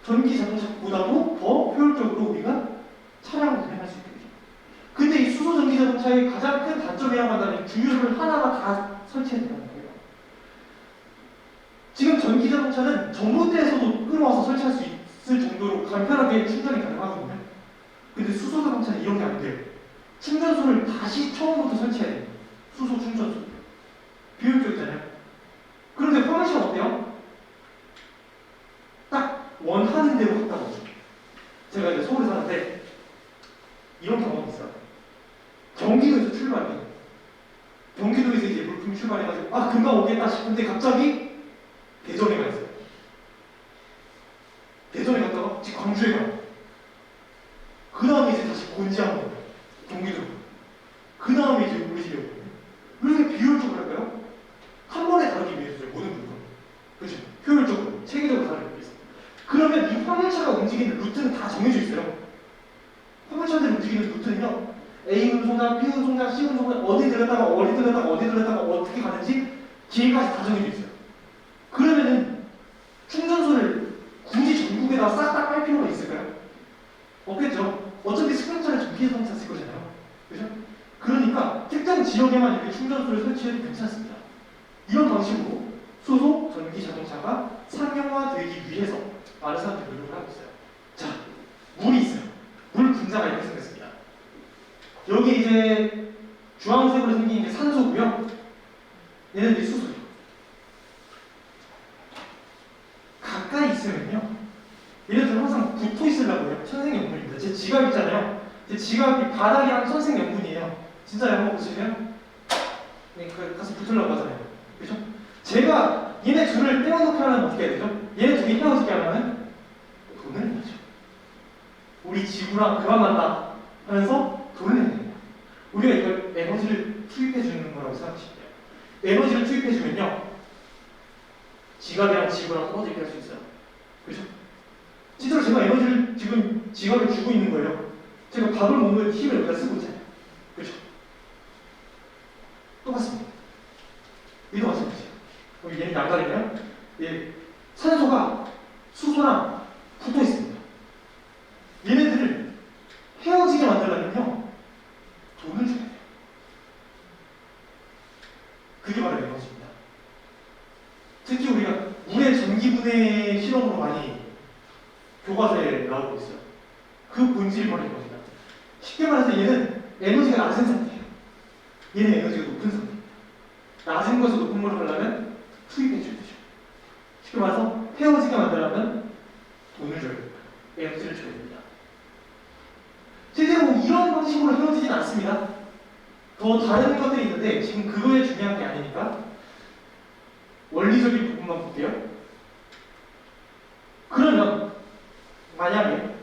전기 자동차보다도 더 효율적으로 우리가 차량을 운행할 수 있게 되죠. 근데 이 수소 전기 자동차의 가장 큰 단점이라고 한다면 주유소를 하나가 다 설치해야 된다는 거예요. 지금 전기 자동차는 전봇대에서도 끌어와서 설치할 수 있을 정도로 간편하게 충전이 가능하거든요. 근데 수소 자동차는 이런 게 안 돼요. 충전소를 다시 처음부터 설치해야 돼요. 수소 충전소. 비효율적이잖아요. 그런데 화물차는 어때요? 딱 원하는 대로 갔다 오죠. 제가 이제 서울에 사는데 이런 경험이 있어요. 경기도에서 출발해요. 경기도에서 이제 물품이 출발해가지고 금방 오겠다 싶은데 갑자기 대전에 가 있어요. 대전에 갔다가 지금 광주에 가요. 그 다음에 이제 다시 곤지암으로 가요. 경기도로. 그 다음에 이제 우리 집에 오거든요. 왜 이렇게 비효율적으로 할까요? 한 번에 다루기 위해서죠. 모든 물건. 그렇죠? 효율적으로, 체계적으로 다루기 위해서. 그러면 이 화물차가 움직이는 루트는 다 정해져 있어요. 화물차들이 움직이는 루트는요, A 운송장, B 운송장, C 운송장, 어디 들렸다가 어떻게 가는지 길까지 다 정해져 있어요. 그러면은 충전소를 굳이 전국에 상용화되기 위해서 많은 사람들이 노력을 하고 있어요. 자, 물이 있어요. 물 분자가 이렇게 생겼습니다. 여기 이제 주황색으로 생긴 게 산소고요. 얘네들이 수소예요. 가까이 있으면요, 얘네들 항상 붙어 있으려고 해요. 천생연분입니다. 제 지갑 있잖아요. 제 지갑이 바닥이랑 천생연분이에요. 진짜 한번 보시면 네, 가서 붙으려고 하잖아요. 그죠? 제가 얘네 둘을 떼어놓게 하면 어떻게 해야 되죠? 얘네 둘이 헤어지게 하면 돈을 내죠. 우리 지구랑 그만 만나 하면서 돈을 내는 거예요. 우리가 이걸 에너지를 투입해 주는 거라고 생각하시면 돼요. 에너지를 투입해 주면요, 지갑이랑 지구랑 떨어지게 할 수 있어요. 그죠? 실제로 제가 에너지를 지금 지갑에 주고 있는 거예요. 제가 밥을 먹는 힘을 여기다 쓰고 있잖아요. 그죠? 똑같습니다. 얘도 마찬가지예요. 그럼 얘는 양다리면 얘 산소가 수소랑 붙어 있습니다. 얘네들을 헤어지게 만들려면요, 돈을 줘야 돼요. 그게 바로 에너지입니다. 특히 우리가 물의 전기분해 실험으로 많이 교과서에 나오고 있어요. 그 본질이 바로 에너지다. 쉽게 말해서 얘는 에너지가 낮은 상태예요. 얘는 에너지가 높은 상태입니다. 낮은 것에서 높은 걸 하려면 투입해 줘야 되죠. 쉽게 말해서 헤어지게 만들려면 돈을 줘야 됩니다. 에너지를 줘야 됩니다. 실제로 이런 방식으로 헤어지진 않습니다. 더 다른 것들이 있는데 지금 그거에 중요한 게 아니니까 원리적인 부분만 볼게요. 그러면 만약에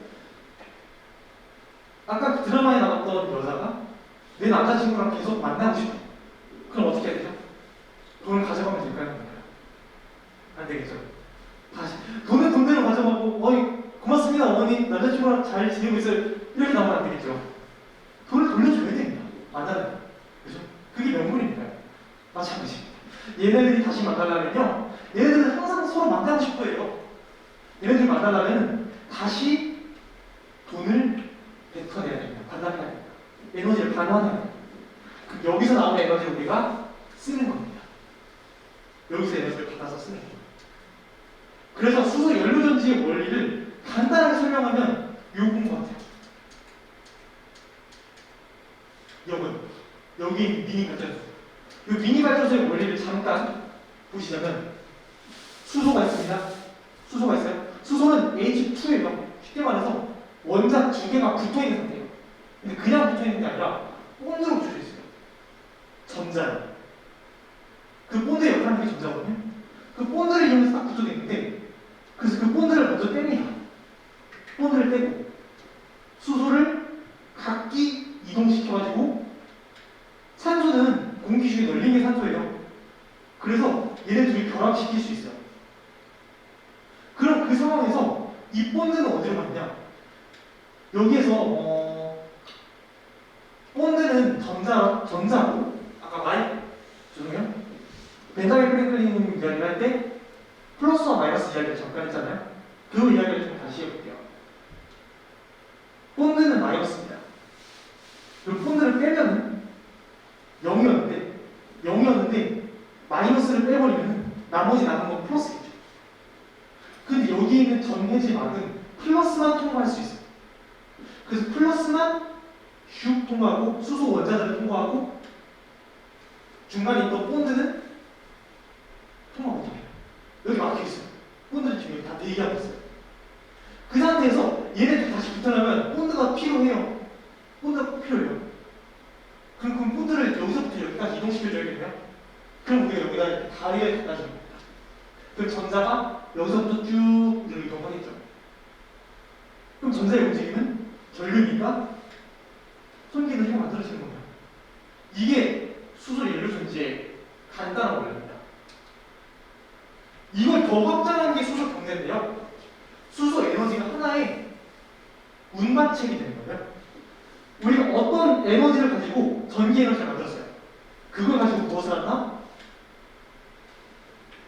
아까 그 드라마에 나왔던 여자가 내 남자친구랑 계속 만나고 싶어. 그럼 어떻게 해야 되죠? 돈을 가져가면 될까요? 안 되겠죠. 다시 돈은 돈대로 가져가고 고맙습니다 어머니, 남자친구랑 잘 지내고 있어요, 이렇게 나오면 안 되겠죠. 돈을 돌려줘야 됩니다. 만나는, 그죠? 그게 명분이니까요. 마찬가지입니다. 얘네들이 다시 만나려면요, 얘네들은 항상 서로 만나고 싶어 해요. 얘네들 만나려면 다시 돈을 뱉어내야 됩니다. 반납해야 됩니다. 에너지를 반환해야 됩니다. 여기서 나오는 에너지를 우리가 쓰는 겁니다. 여기서 에너지를 받아서 쓰는 겁니다. 그래서 수소 연료전지의 원리를 간단하게 설명하면 요건 것 같아요. 여기 미니 발전소. 이 미니 발전소의 원리를 잠깐 보시자면 수소가 있습니다. 수소가 있어요. 수소는 H2예요. 쉽게 말해서 원자 두 개가 붙어 있는 상태예요. 근데 그냥 붙어 있는 게 아니라 본드로 붙여 있어요. 전자요. 그 본드의 역할을 하는 게 전자거든요. 그 본드를 이용해서 딱 붙어 있는데, 그래서 그 본드를 먼저 뗍니다. 본드를 떼고 수소를 각기 이동시켜가지고, 산소는 공기 중에 널린 게 산소예요. 그래서 얘네 둘이 결합시킬 수 있어요. 그럼 그 상황에서 이 본드는 어디로 가느냐? 여기에서 본드는 전자고, 아까 죄송해요. 벤자민 프랭클린 이야기를 할 때 플러스와 마이너스 이야기를 잠깐 했잖아요. 그 이야기를 좀 다시 해볼게요. 본드는 마이너스입니다. 그럼 본드를 빼면 0이었는데 마이너스를 빼버리면 나머지 남은 건 플러스겠죠. 근데 여기 있는 전해질막은 플러스만 통과할 수 있어요. 그래서 플러스만 슉 통과하고 수소 원자들을 통과하고 중간에 있던 본드는 통과 못해요. 여기 막혀있어요. 본드는 지금 여기 다 대기하고 있어요. 그 상태에서 얘네들 다시 붙으려면 본드가 필요해요. 본드가 꼭 필요해요. 그럼 본드를 여기서부터 여기까지 이동시켜줘야겠네요. 그럼 우리가 여기다 다리에 갖다 줍니다. 그럼 전자가 여기서부터 쭉 이동하겠죠. 그럼 전자의 움직임은 전류니까 손기능이 만들어지는 겁니다. 이게 수소 연료전지의 간단한 원리입니다. 이걸 더 확장한 게 수소 경제인데요. 수소 에너지가 하나의 운반책이 되는 거예요. 우리가 어떤 에너지를 가지고 전기 에너지를 만들었어요. 그걸 가지고 무엇을 한다?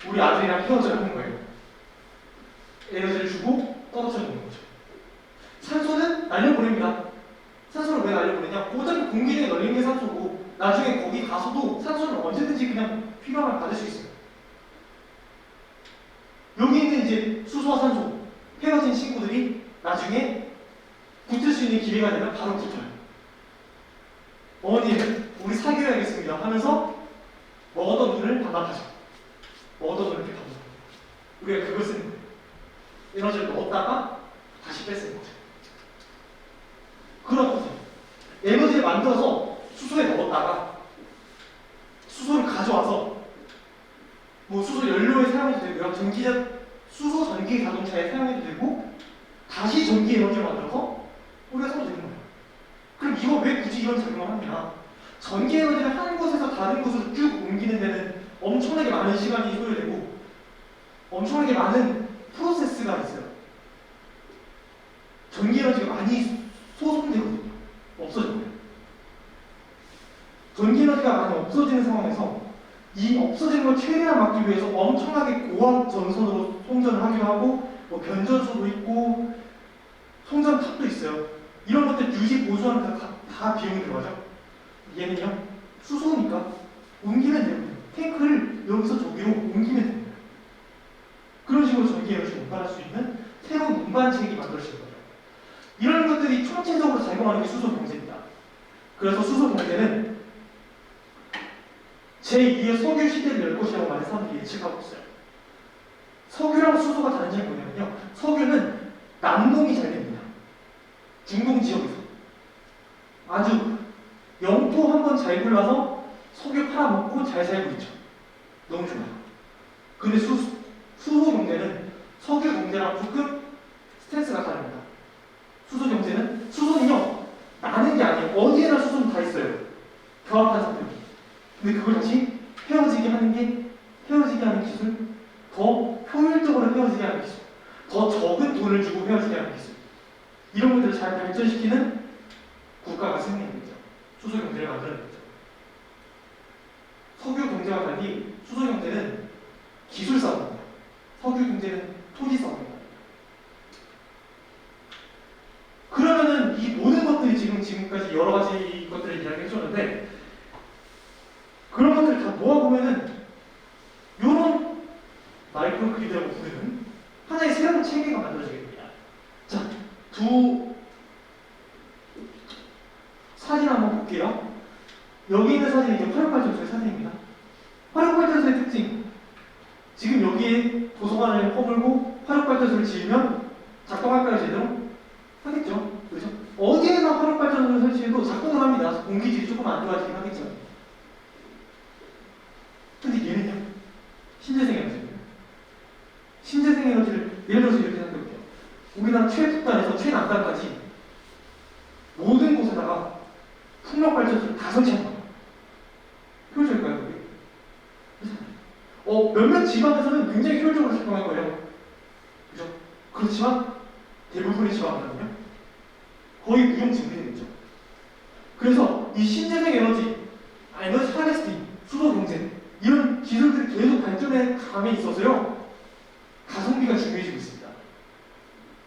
우리 아들이랑 헤어져야 하는 거예요. 에너지를 주고 떨어져 놓는 거죠. 산소는 날려보냅니다. 산소를 왜 날려보내냐? 어차피 공기 중에 널린 게 산소고, 나중에 거기 가서도 산소는 언제든지 그냥 필요하면 받을 수 있어요. 여기 있는 이제 수소와 산소, 헤어진 친구들이 나중에 붙을 수 있는 기회가 되면 바로 붙어요. 어머니는 우리 사귀어야겠습니다 하면서 먹었던 돈을 반납하죠. 먹었던 돈을 이렇게 반납합니다. 우리가 그것은 에너지를 넣었다가 다시 뺐는 거죠. 그렇거든요. 에너지를 만들어서 수소에 넣었다가 수소를 가져와서 뭐 수소 연료에 사용해도 되고요. 수소 전기 자동차에 사용해도 되고 다시 전기 에너지를 만들어서 우리가 써도 되는 거예요. 그럼 이거 왜 굳이 이런 작용을 하냐? 전기 에너지를 한 곳에서 다른 곳으로 쭉 옮기는 데는 엄청나게 많은 시간이 소요되고 엄청나게 많은 프로세스가 있어요. 전기 에너지가 많이 소송되거든요. 없어져요. 전기 에너지가 많이 없어지는 상황에서 이 없어지는 걸 최대한 막기 위해서 엄청나게 고압 전선으로 송전을 하기도 하고 뭐 변전소도 있고 송전탑도 있어요. 이런 것들 유지 보수하는 다 비용이 들어가죠. 얘는요 수소니까 옮기면 돼요. 탱크를 여기서 저기로 옮기면 됩니다. 그런 식으로 전기 에너지를 운반할 수 있는 새로운 운반체계가 만들어지는 거죠. 이런 것들이 총체적으로 작용하는 게 수소 경제입니다. 그래서 수소 경제는 제2의 석유 시대를 열 것이라고 많은 사람들이 예측하고 있어요. 석유랑 수소가 다른 점이 뭐냐면요. 석유는 남동이 잘 됩니다. 중동 지역에서. 아주 영토 한번 잘 골라서 석유 팔아먹고 잘 살고 있죠. 너무 좋아요. 근데 수소 경제는 석유 경제랑 조금 스탠스가 다릅니다. 수소는요, 나는 게 아니에요. 어디에나 수소는 다 있어요. 결합한 상태로. 근데 그걸 다시 헤어지게 하는 기술, 더 효율적으로 헤어지게 하는 기술, 더 적은 돈을 주고 헤어지게 하는 기술. 이런 것들을 잘 발전시키는 국가가 승리하겠죠. 수소 경제를 만들어내겠죠. 석유 경제와 달리 수소 경제는 기술 싸움입니다. 석유 경제는 토지 싸움입니다. 그러면은 이 모든 것들이 지금까지 여러 가지 것들을 이야기해 줬는데 그런 것들을 다 모아보면은 요런 마이크로 그리드라고 부르는 하나의 새로운 체계가 만들어지게 됩니다. 자, 두 사진 한번 볼게요. 여기 있는 사진이 이제 화력발전소의 사진입니다. 화력발전소의 특징. 지금 여기에 도서관을 허물고 화력발전소를 지으면 작동할까요, 제대로? 하겠죠. 그렇죠? 어디에나 화력발전소를 설치해도 작동을 합니다. 공기질이 조금 안 좋아지긴 하겠죠. 근데 얘는요, 신재생 에너지입니다. 신재생 에너지를 예를 들어서 이렇게 생각해볼게요. 우리나라 최북단에서 최남단까지 모든 곳에다가 풍력발전소를 다 설치한 거예요. 효율적일까요, 그게? 몇몇 지방에서는 굉장히 효율적으로 작동할 거예요. 그죠? 그렇지만 대부분의 지방은요, 거의 무용지물이겠죠. 그래서 이 신재생 에너지 하베스팅, 수소 경제, 이런 기술들이 계속 발전해 감에 있어서요, 가성비가 중요해지고 있습니다.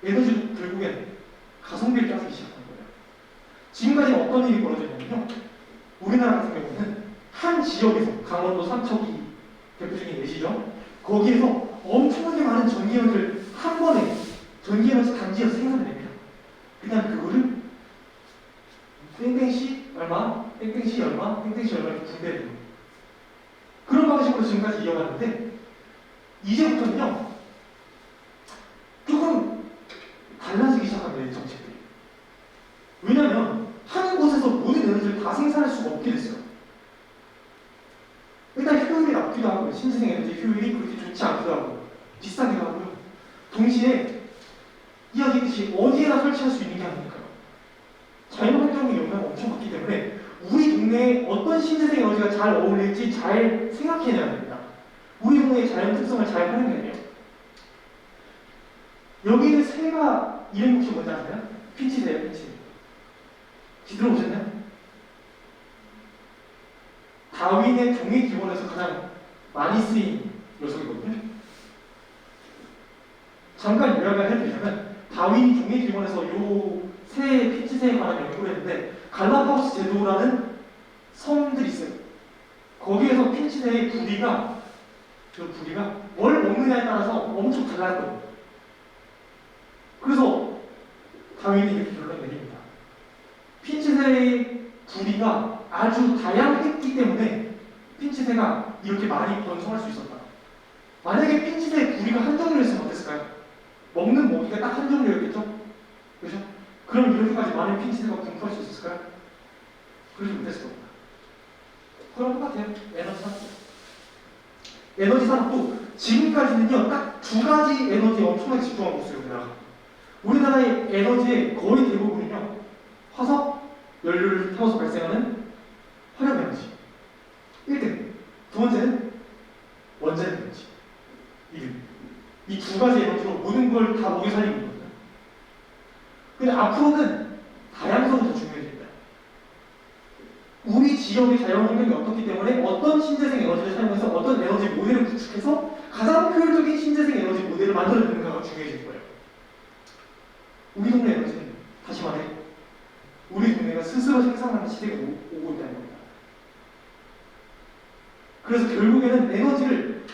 에너지도 결국엔 가성비를 따지기 시작한 거예요. 지금까지 어떤 일이 벌어졌냐면요, 우리나라 같은 경우는 한 지역에서, 강원도 삼척이 대표적인 예시죠. 거기에서 엄청나게 많은 전기에너지를 한 번에 전기에너지 단지에서 생산을 합니다. 그 다음 그거를 땡땡시 얼마, 땡땡시 얼마, 땡땡시 얼마 이렇게 분배를 해요. 그런 방식으로 지금까지 이어갔는데 이제부터는요 조금 달라지기 시작합니다. 이 정책들이. 왜냐하면 한 곳에서 모든 에너지를 다 생산할 수가 없게 됐어요. 일단 효율이 낮기도 하고요. 신재생 에너지 효율이 그렇게 좋지 않기도 하고 비싸기도 하고요. 동시에 이야기했듯이 어디에나 설치할 수 있는 게 아니니까요. 자연환경의 영향을 엄청 받기 때문에 우리 동네에 어떤 신재생 에너지가 잘 어울릴지 잘 생각해내야 됩니다. 우리 동네의 자연 특성을 잘 활용해야 돼요. 여기는 새가 이름 혹시 뭔지 아세요? 핀치새예요, 핀치. 들어보셨나요? 다윈의 종의 기원에서 가장 많이 쓰인 녀석이거든요. 잠깐 요약을 해드리자면 다윈이 종의 기원에서 새 핀치새에 관한 연구를 했는데 갈라파고스 제도라는 섬들이 있어요. 거기에서 핀치새의 부리가 뭘 먹느냐에 따라서 엄청 달라졌거든요. 그래서 다윈이 이렇게 결론 내립니다. 핀칫새의 부리가 아주 다양했기 때문에 핀칫새가 이렇게 많이 번성할 수 있었다. 만약에 핀칫새의 부리가 한 종류였으면 어땠을까요? 먹는 먹이가 딱 한 종류였겠죠? 그렇죠? 그럼 이렇게까지 많은 핀칫새가 분포할 수 있었을까요? 그러지 못했을 겁니다. 그런 것 같아요. 에너지 산업. 에너지 산업도 지금까지는요, 딱 두 가지 에너지에 엄청나게 집중하고 있어요, 우리나라가. 우리나라의 에너지의 거의 대부분은요, 화석 연료를 태워서 발생하는 화력 에너지. 1등. 두 번째는 원자력 에너지. 2등. 이 두 가지 에너지로 모든 걸 다 먹여 살리고 있거든요. 근데 앞으로는 다양성이 더 중요해집니다. 우리 지역의 자연환경이 어떻기 때문에 어떤 신재생 에너지를 사용해서 어떤 에너지 모델을 구축해서 가장 효율적인 신재생 에너지 모델을 만들어내는가가 중요해질 거예요. 우리 동네 에너지는, 다시 말해, 우리 동네가 스스로 생산하는 시대가 오고 있다는 겁니다. 그래서 결국에는 에너지를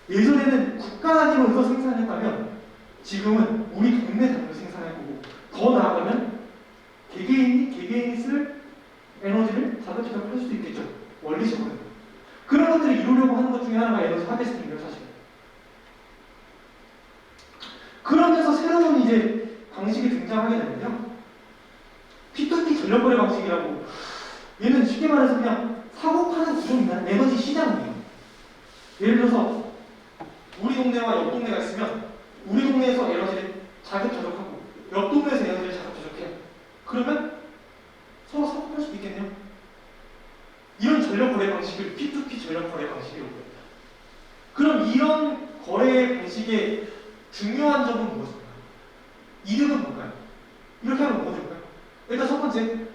예전에는 국가 단위로서 생산했다면 지금은 우리 동네 단위로 생산해보고 더 나아가면 개개인이 쓸 에너지를 자급자족 할 수도 있겠죠. 원리적으로. 그런 것들을 이루려고 하는 것 중에 하나가 에너지 하베스팅이에요, 사실. 그러면서 새로운 이제 방식이 등장하게 되면요. P2P 전력 거래 방식이라고, 얘는 쉽게 말해서 그냥 사고 파는 구조입니다. 에너지 시장이에요. 예를 들어서 우리 동네와 옆 동네가 있으면 우리 동네에서 에너지를 자급자족하고 옆 동네에서 에너지를 자급자족해요. 그러면 서로 사고 팔 수도 있겠네요. 이런 전력 거래 방식을 P2P 전력 거래 방식이라고 합니다. 그럼 이런 거래 방식의 중요한 점은 무엇일까요? 이득은 뭘까요? 이렇게 하면 뭐가 될까요? 일단 첫 번째,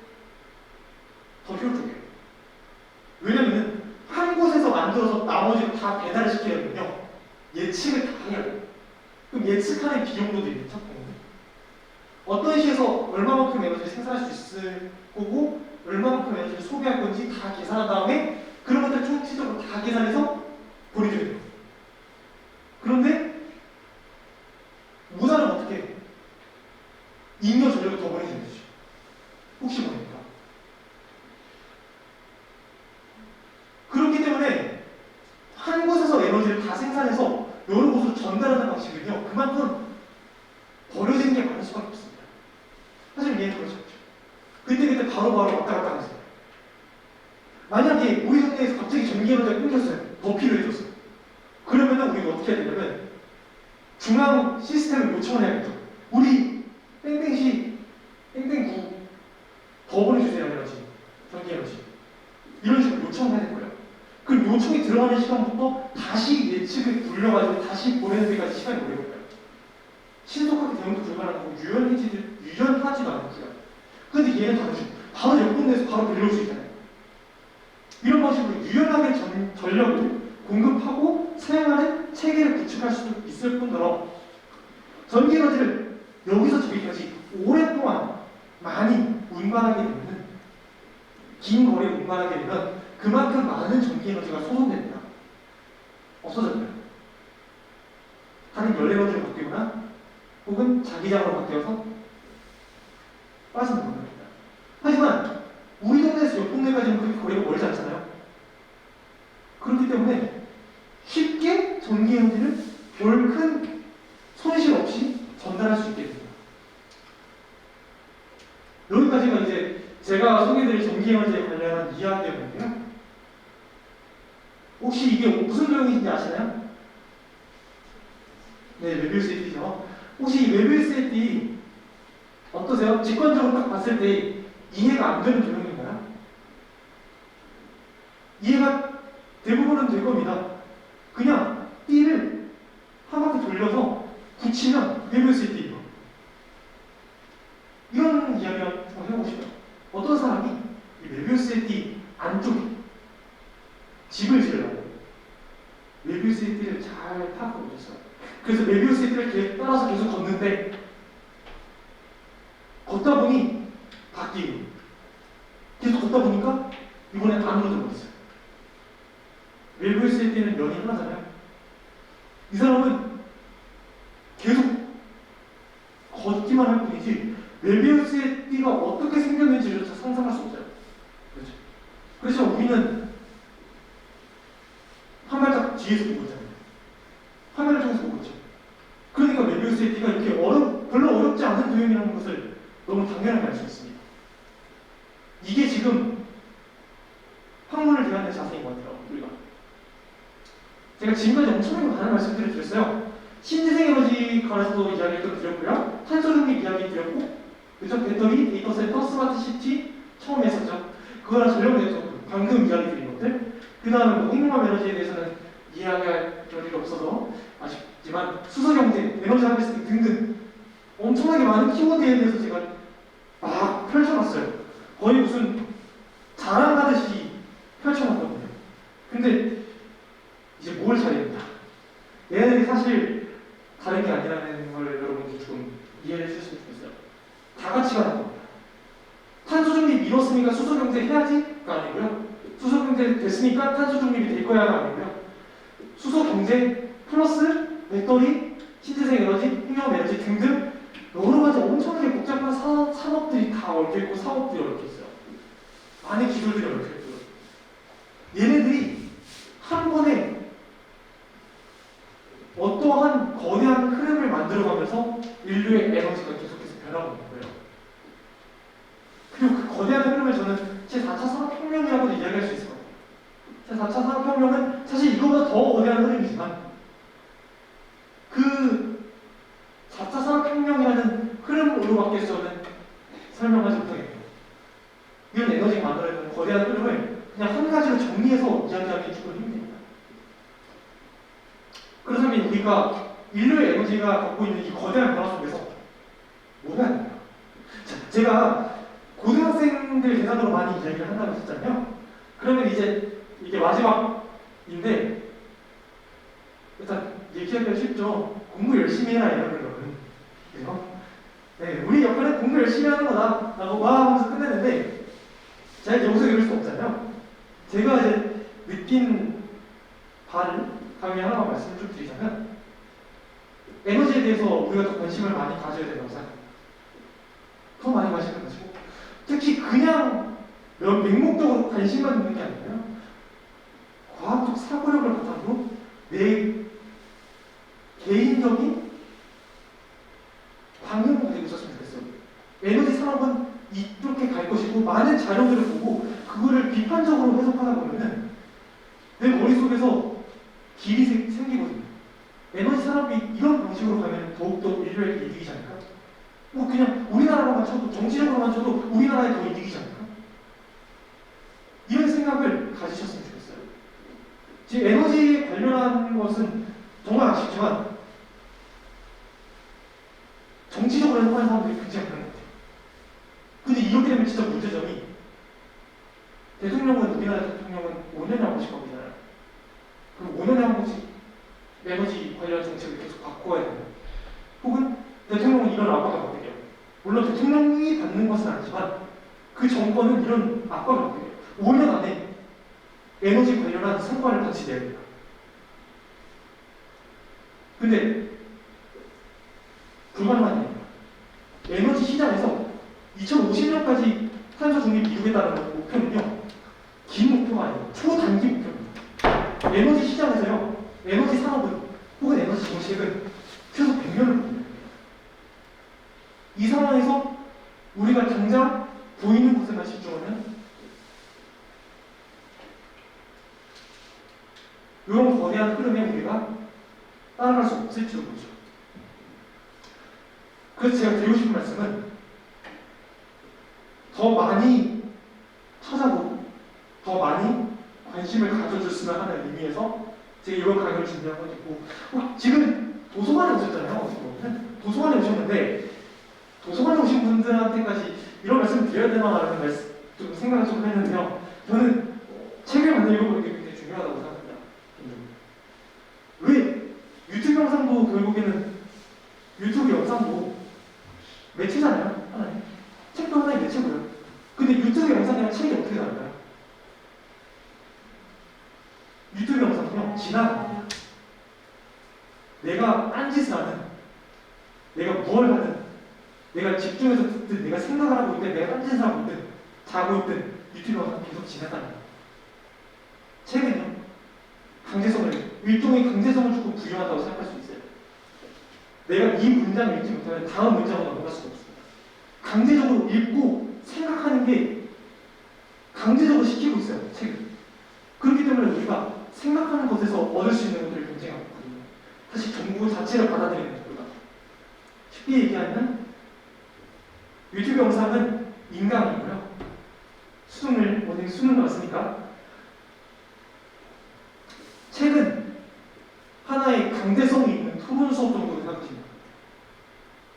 더 효율적이에요. 왜냐면은 한 곳에서 만들어서 나머지를 다 배달을 시키려면요, 예측을 다 해야 돼요. 그럼 예측하는 비용도 있죠. 어떤 시에서 얼마만큼 에너지를 생산할 수 있을 거고 얼마만큼 에너지를 소비할 건지 다 계산한 다음에 그런 것들을 총체적으로 다 계산해서 보내줘야 돼요. 그런데 모자는 어떻게 해요? 잉여 전력을 더 보내주는 거죠. 혹시 모르니까. 그렇기 때문에 한 곳에서 에너지를 다 생산해서 여러 곳으로 전달하는 방식은요, 그만큼 버려지는 게 많을 수밖에 없습니다. 사실 얘는 그렇지 않죠. 그때 바로바로 왔다 갔다 하면서. 만약에 우리 동네에서 갑자기 전기 에너지가 끊겼어요. 더 필요해졌어요. 그러면은 우리가 어떻게 해야 되냐면 중앙 시스템을 요청을 해야겠죠. 우리 땡땡시, 땡땡구 더 보내주세요, 에너지. 전기 에너지. 이런 식으로 요청을 해야 될 거예요. 그럼 요청이 들어가는 시간부터 다시 예측을 돌려가지고 다시 보내는 데까지 시간이 오래 걸려요. 신속하게 대응도 불가능하고 유연하지도 않고요. 근데 얘는 다르죠. 바로 옆 동네에서 바로 빌려올 수 있잖아요. 이런 방식으로 유연하게 전력을 공급하고 사용하는 체계를 구축할 수 있을 뿐더러 전기 에너지를 여기서 저기까지 오랫동안 많이 운반하게 되면, 긴 거리에 운반하게 되면 그만큼 많은 전기 에너지가 소모됩니다. 없어져요. 다른 열 에너지로 바뀌거나 혹은 자기장으로 바뀌어서 빠지는 겁니다. 하지만 우리 동네에서 옆 동네까지는 그렇게 거리가 멀지 않잖아요. 그렇기 때문에 쉽게 전기 에너지를 별 큰 손실 없이 전달할 수 있게 됩니다. 여기까지가 이제 제가 소개해드릴 전기 에너지에 관련한 이야기였는데요. 혹시 이게 무슨 내용인지 아시나요? 네, 메비우스의 혹시 이 메비우스의 띠 어떠세요? 직관적으로 딱 봤을 때 이해가 안 되는 조형인가요? 이해가 대부분은 될 겁니다. 그냥 띠를 한 바퀴 돌려서 붙이면 메비우스의 띠예요. 이런 이야기를 한번 해보고 싶어요. 어떤 사람이 이 메비우스의 띠 안쪽에 집을 지으려고 메비우스의 띠를 잘 파악하고 있었어요. 그래서 메비우스의 띠를 따라서 계속 걷는데 걷다 보니 바뀌고 계속 걷다 보니까 이번에 안으로 들어갔어요. 메비우스의 띠는 면이 하나잖아요. 이 걷기만 할 뿐이지 메비우스의 띠가 어떻게 생겼는지조차 상상할 수 없어요. 그렇죠? 그래서 우리는 한 발짝 뒤에서 보고 있잖아요. 화면을 통해서 보고 있죠. 그러니까 메비우스의 띠가 이렇게 별로 어렵지 않은 도형이라는 것을 너무 당연하게 알 수 있습니다. 이게 지금 학문을 대하는 자세인 것 같아요. 우리가 제가 지금까지 엄청나게 많은 말씀들을 드렸어요. 신재생 에너지 관해서도 이야기를 또 드렸고요. 탄소 중립 이야기 드렸고, 그죠? 배터리, 데이터 센터, 스마트 시티 처음 했었죠. 그거랑 전력 네트워크 방금 이야기 드린 것들. 그 다음에 뭐 핵융합 에너지에 대해서는 이야기할 여지가 없어서 아쉽지만 수소 경제, 에너지 하베스팅 등등 엄청나게 많은 키워드에 대해서 제가 막 펼쳐놨어요. 거의 무슨 자랑하듯이 펼쳐놨거든요. 근데 이제 뭘 잘했다. 얘네들이 사실 다른 게 아니라는 걸 여러분들이 좀 이해를 해주셨으면 좋겠어요. 다 같이 가는 겁니다. 탄소 중립 이뤘으니까 수소 경제 해야지가 아니고요. 수소 경제 됐으니까 탄소 중립이 될 거야가 아니고요. 수소 경제 플러스 배터리, 신재생 에너지, 핵융합 에너지 등등 여러 가지 엄청나게 복잡한 산업들이 다 얽혀 있고 사업들이 얽혀 있어요. 많은 기술들이 얽혀 있고요. 얘네들이 한 번에 어떠한 거대한 흐름을 만들어가면서 인류의 에너지가 계속해서 변하고 있는 거예요. 그리고 그 거대한 흐름을 저는 제4차 산업혁명이라고도 이야기할 수 있을 것 같아요. 제4차 산업혁명은 사실 이거보다 더 거대한 흐름이지만 그 4차 산업혁명이라는 흐름으로밖에 저는 설명하지 못하겠네요. 이런 에너지가 만들어내는 거대한 흐름을 그냥 한 가지로 정리해서 이야기하기 조금 힘듭니다. 그렇다면 우리가 인류의 에너지가 갖고 있는 이 거대한 변화 속에서 뭘 해야 됩니까? 제가 고등학생들 대상으로 많이 이야기를 한다고 했잖아요. 그러면 이제 이게 마지막인데 일단 얘기하기가 쉽죠. 공부 열심히 해라 이런 거는. 그래서 네, 우리 역할은 공부 열심히 하는 거다 라고 와 하면서 끝내는데 제가 여기서 이럴 수 없잖아요. 제가 이제 느낀 바를 감히 하나만 말씀을 좀 드리자면 에너지에 대해서 우리가 더 관심을 많이 가져야 된다고 생각합니다. 더 많이 관심을 가지고 특히 그냥 맹목적으로 관심만 있는 게 아니라요. 과학적 사고력을 바탕으로 내 개인적인 방향을 가지고 있었으면 좋겠어요. 에너지 산업은 이렇게 갈 것이고 많은 자료들을 보고 그거를 비판적으로 해석하다 보면은 내 머릿속에서 길이 생기거든요. 에너지 산업이 이런 방식으로 가면 더욱더 인류에게 이득이지 않을까? 뭐 그냥 우리나라로만 쳐도 정치적으로만 쳐도 우리나라에 더 이득이지 않을까? 이런 생각을 가지셨으면 좋겠어요. 지금 에너지에 관련한 것은 정말 아쉽지만 정치적으로 해석하는 사람들이 굉장히 많은 것 같아요. 근데 이렇게 되면 진짜 문제점이 우리나라 대통령은 5년에 한 번씩 바꾸잖아요. 그럼 5년에 한 번씩 에너지 관련 정책을 계속 바꿔야 돼요. 혹은 대통령은 이런 압박을 받게 돼요. 물론 대통령이 받는 것은 아니지만 그 정권은 이런 압박을 받게 돼요. 5년 안에 에너지 관련한 성과를 같이 내야 됩니다. 근데 불가능한 일입니다. 에너지 시장에서 2050년까지 탄소 중립 이루겠다는 목표는요, 긴 목표가 아니고 초단기 목표입니다. 에너지 시장에서요, 에너지 산업은 혹은 에너지 정책은 최소 100년을 걸립니다. 이 상황에서 우리가 당장 보이는 것에만 집중하면 이런 거대한 흐름에 우리가 따라갈 수 없을지도 모르죠. 그래서 제가 드리고 싶은 말씀은 더 많이 찾아보고 더 많이 관심을 가져줬으면 하는 의미에서 제가 이번 강의를 준비한 것이고 지금 도서관에 오셨잖아요. 도서관에 오셨는데 도서관에 오신 분들한테까지 이런 말씀을 드려야 되나라는 좀 생각을 좀 했는데요. 저는 책을 많이 읽어보는 게 굉장히 중요하다고 생각합니다. 왜 유튜브 영상도 결국에는 유튜브 영상도 매체잖아요. 하나의 책도 하나의 매체고요. 근데 유튜브 영상이랑 책이 어떻게 다를까요? 유튜브 영상은요, 지나갑니다. 내가 딴 짓을 하든, 내가 무엇을 하든 내가 집중해서 듣든 내가 생각을 하고 있든 내가 딴짓을 하고 있든 자고 있든 유튜브 영상 계속 지나가는 거예요. 책은요 일종의 강제성을 주고 부여한다고 생각할 수 있어요. 내가 이 문장을 읽지 못하면 다음 문장으로 넘어갈 수가 없습니다. 강제적으로 읽고 생각하는 게 강제적으로 시키고 있어요. 책은. 그렇기 때문에 우리가 생각하는 것에서 얻을 수 있는 것들이 굉장히 많거든요. 사실 정보 자체를 받아들이는 것보다 쉽게 얘기하면 유튜브 영상은 인강이고요. 오늘 수능 나왔으니까 책은 하나의 강제성이 있는 토론 수업 정도로 생각하시면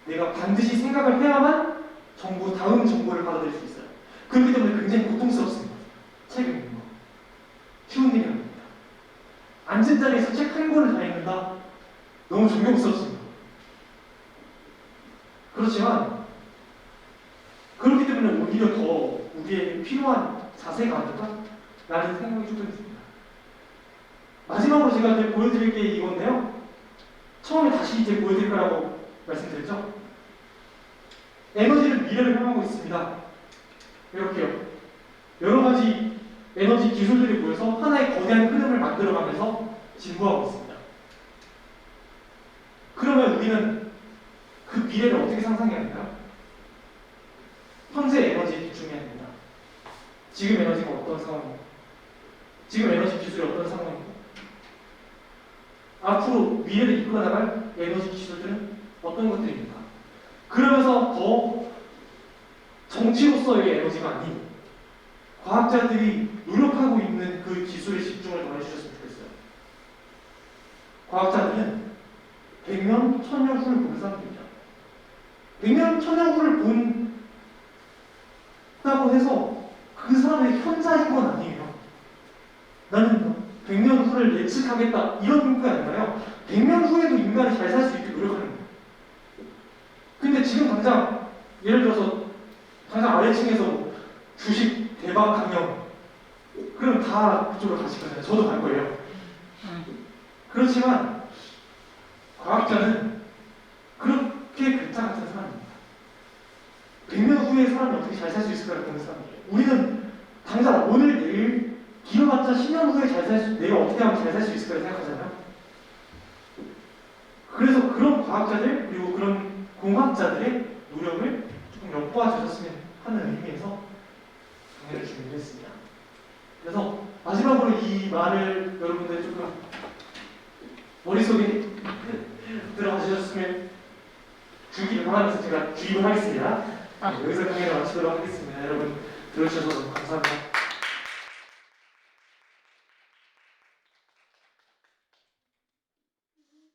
내가 반드시 생각을 해야만 다음 정보를 받아들일 수 있어요. 그렇기 때문에 굉장히 고통스럽습니다. 책을 읽는 거. 쉬운 일이 아닙니다. 앉은 자리에서 책 한 권을 다 읽는다? 너무 존경스럽습니다. 그렇지만 그렇기 때문에 오히려 더 우리에게 필요한 자세가 아닐까? 라는 생각이 조금 듭니다. 마지막으로 제가 이제 보여드릴 게 이건데요. 처음에 다시 이제 보여드릴 거라고 말씀드렸죠. 에너지는 미래를 향하고 있습니다. 이렇게요. 여러 가지 에너지 기술들이 모여서 하나의 거대한 흐름을 만들어가면서 진보하고 있습니다. 그러면 우리는 그 미래를 어떻게 상상해야 합니까? 현재 에너지에 집중해야 됩니다. 지금 에너지가 어떤 상황입니까? 지금 에너지 기술이 어떤 상황입니까? 앞으로 미래를 이끌어 나갈 에너지 기술들은 어떤 것들입니까? 그러면서 더 정치로서의 에너지가 아닌 과학자들이 노력하고 있는 그 기술에 집중을 더 해주셨으면 좋겠어요. 과학자들은 100년, 1000년 후를 보는 사람들입니다. 100년, 1000년 후를 본다고 해서 그 사람의 현자인 건 아니에요. 나는 100년 후를 예측하겠다 이런 게 아니라요. 100년 후에도 인간이 잘 살 수 있게 노력하는 거예요. 근데 지금 당장 예를 들어서 당장 아래층에서 주식 대박 강령 그럼 다 그쪽으로 가실 거잖아요. 저도 갈 거예요. 그렇지만 과학자는 그렇게 글자 같은 사람입니다. 100년 후에 사람이 어떻게 잘 살 수 있을까를 보는 사람이에요. 우리는 당장 오늘 내일 길어봤자 10년 후에 내가 어떻게 하면 잘 살 수 있을까를 생각하잖아요. 그래서 그런 과학자들 그리고 그런 공학자들의 노력을 조금 엿보아 주셨으면 하는 의미에서 강의를 준비했습니다. 그래서 마지막으로 이 말을 여러분들 조금 머릿속에 들어가셨으면 주기를 바라면서 제가 주입을 하겠습니다. 여기서 강의를 마치도록 하겠습니다. 여러분 들어주셔서 너무 감사합니다.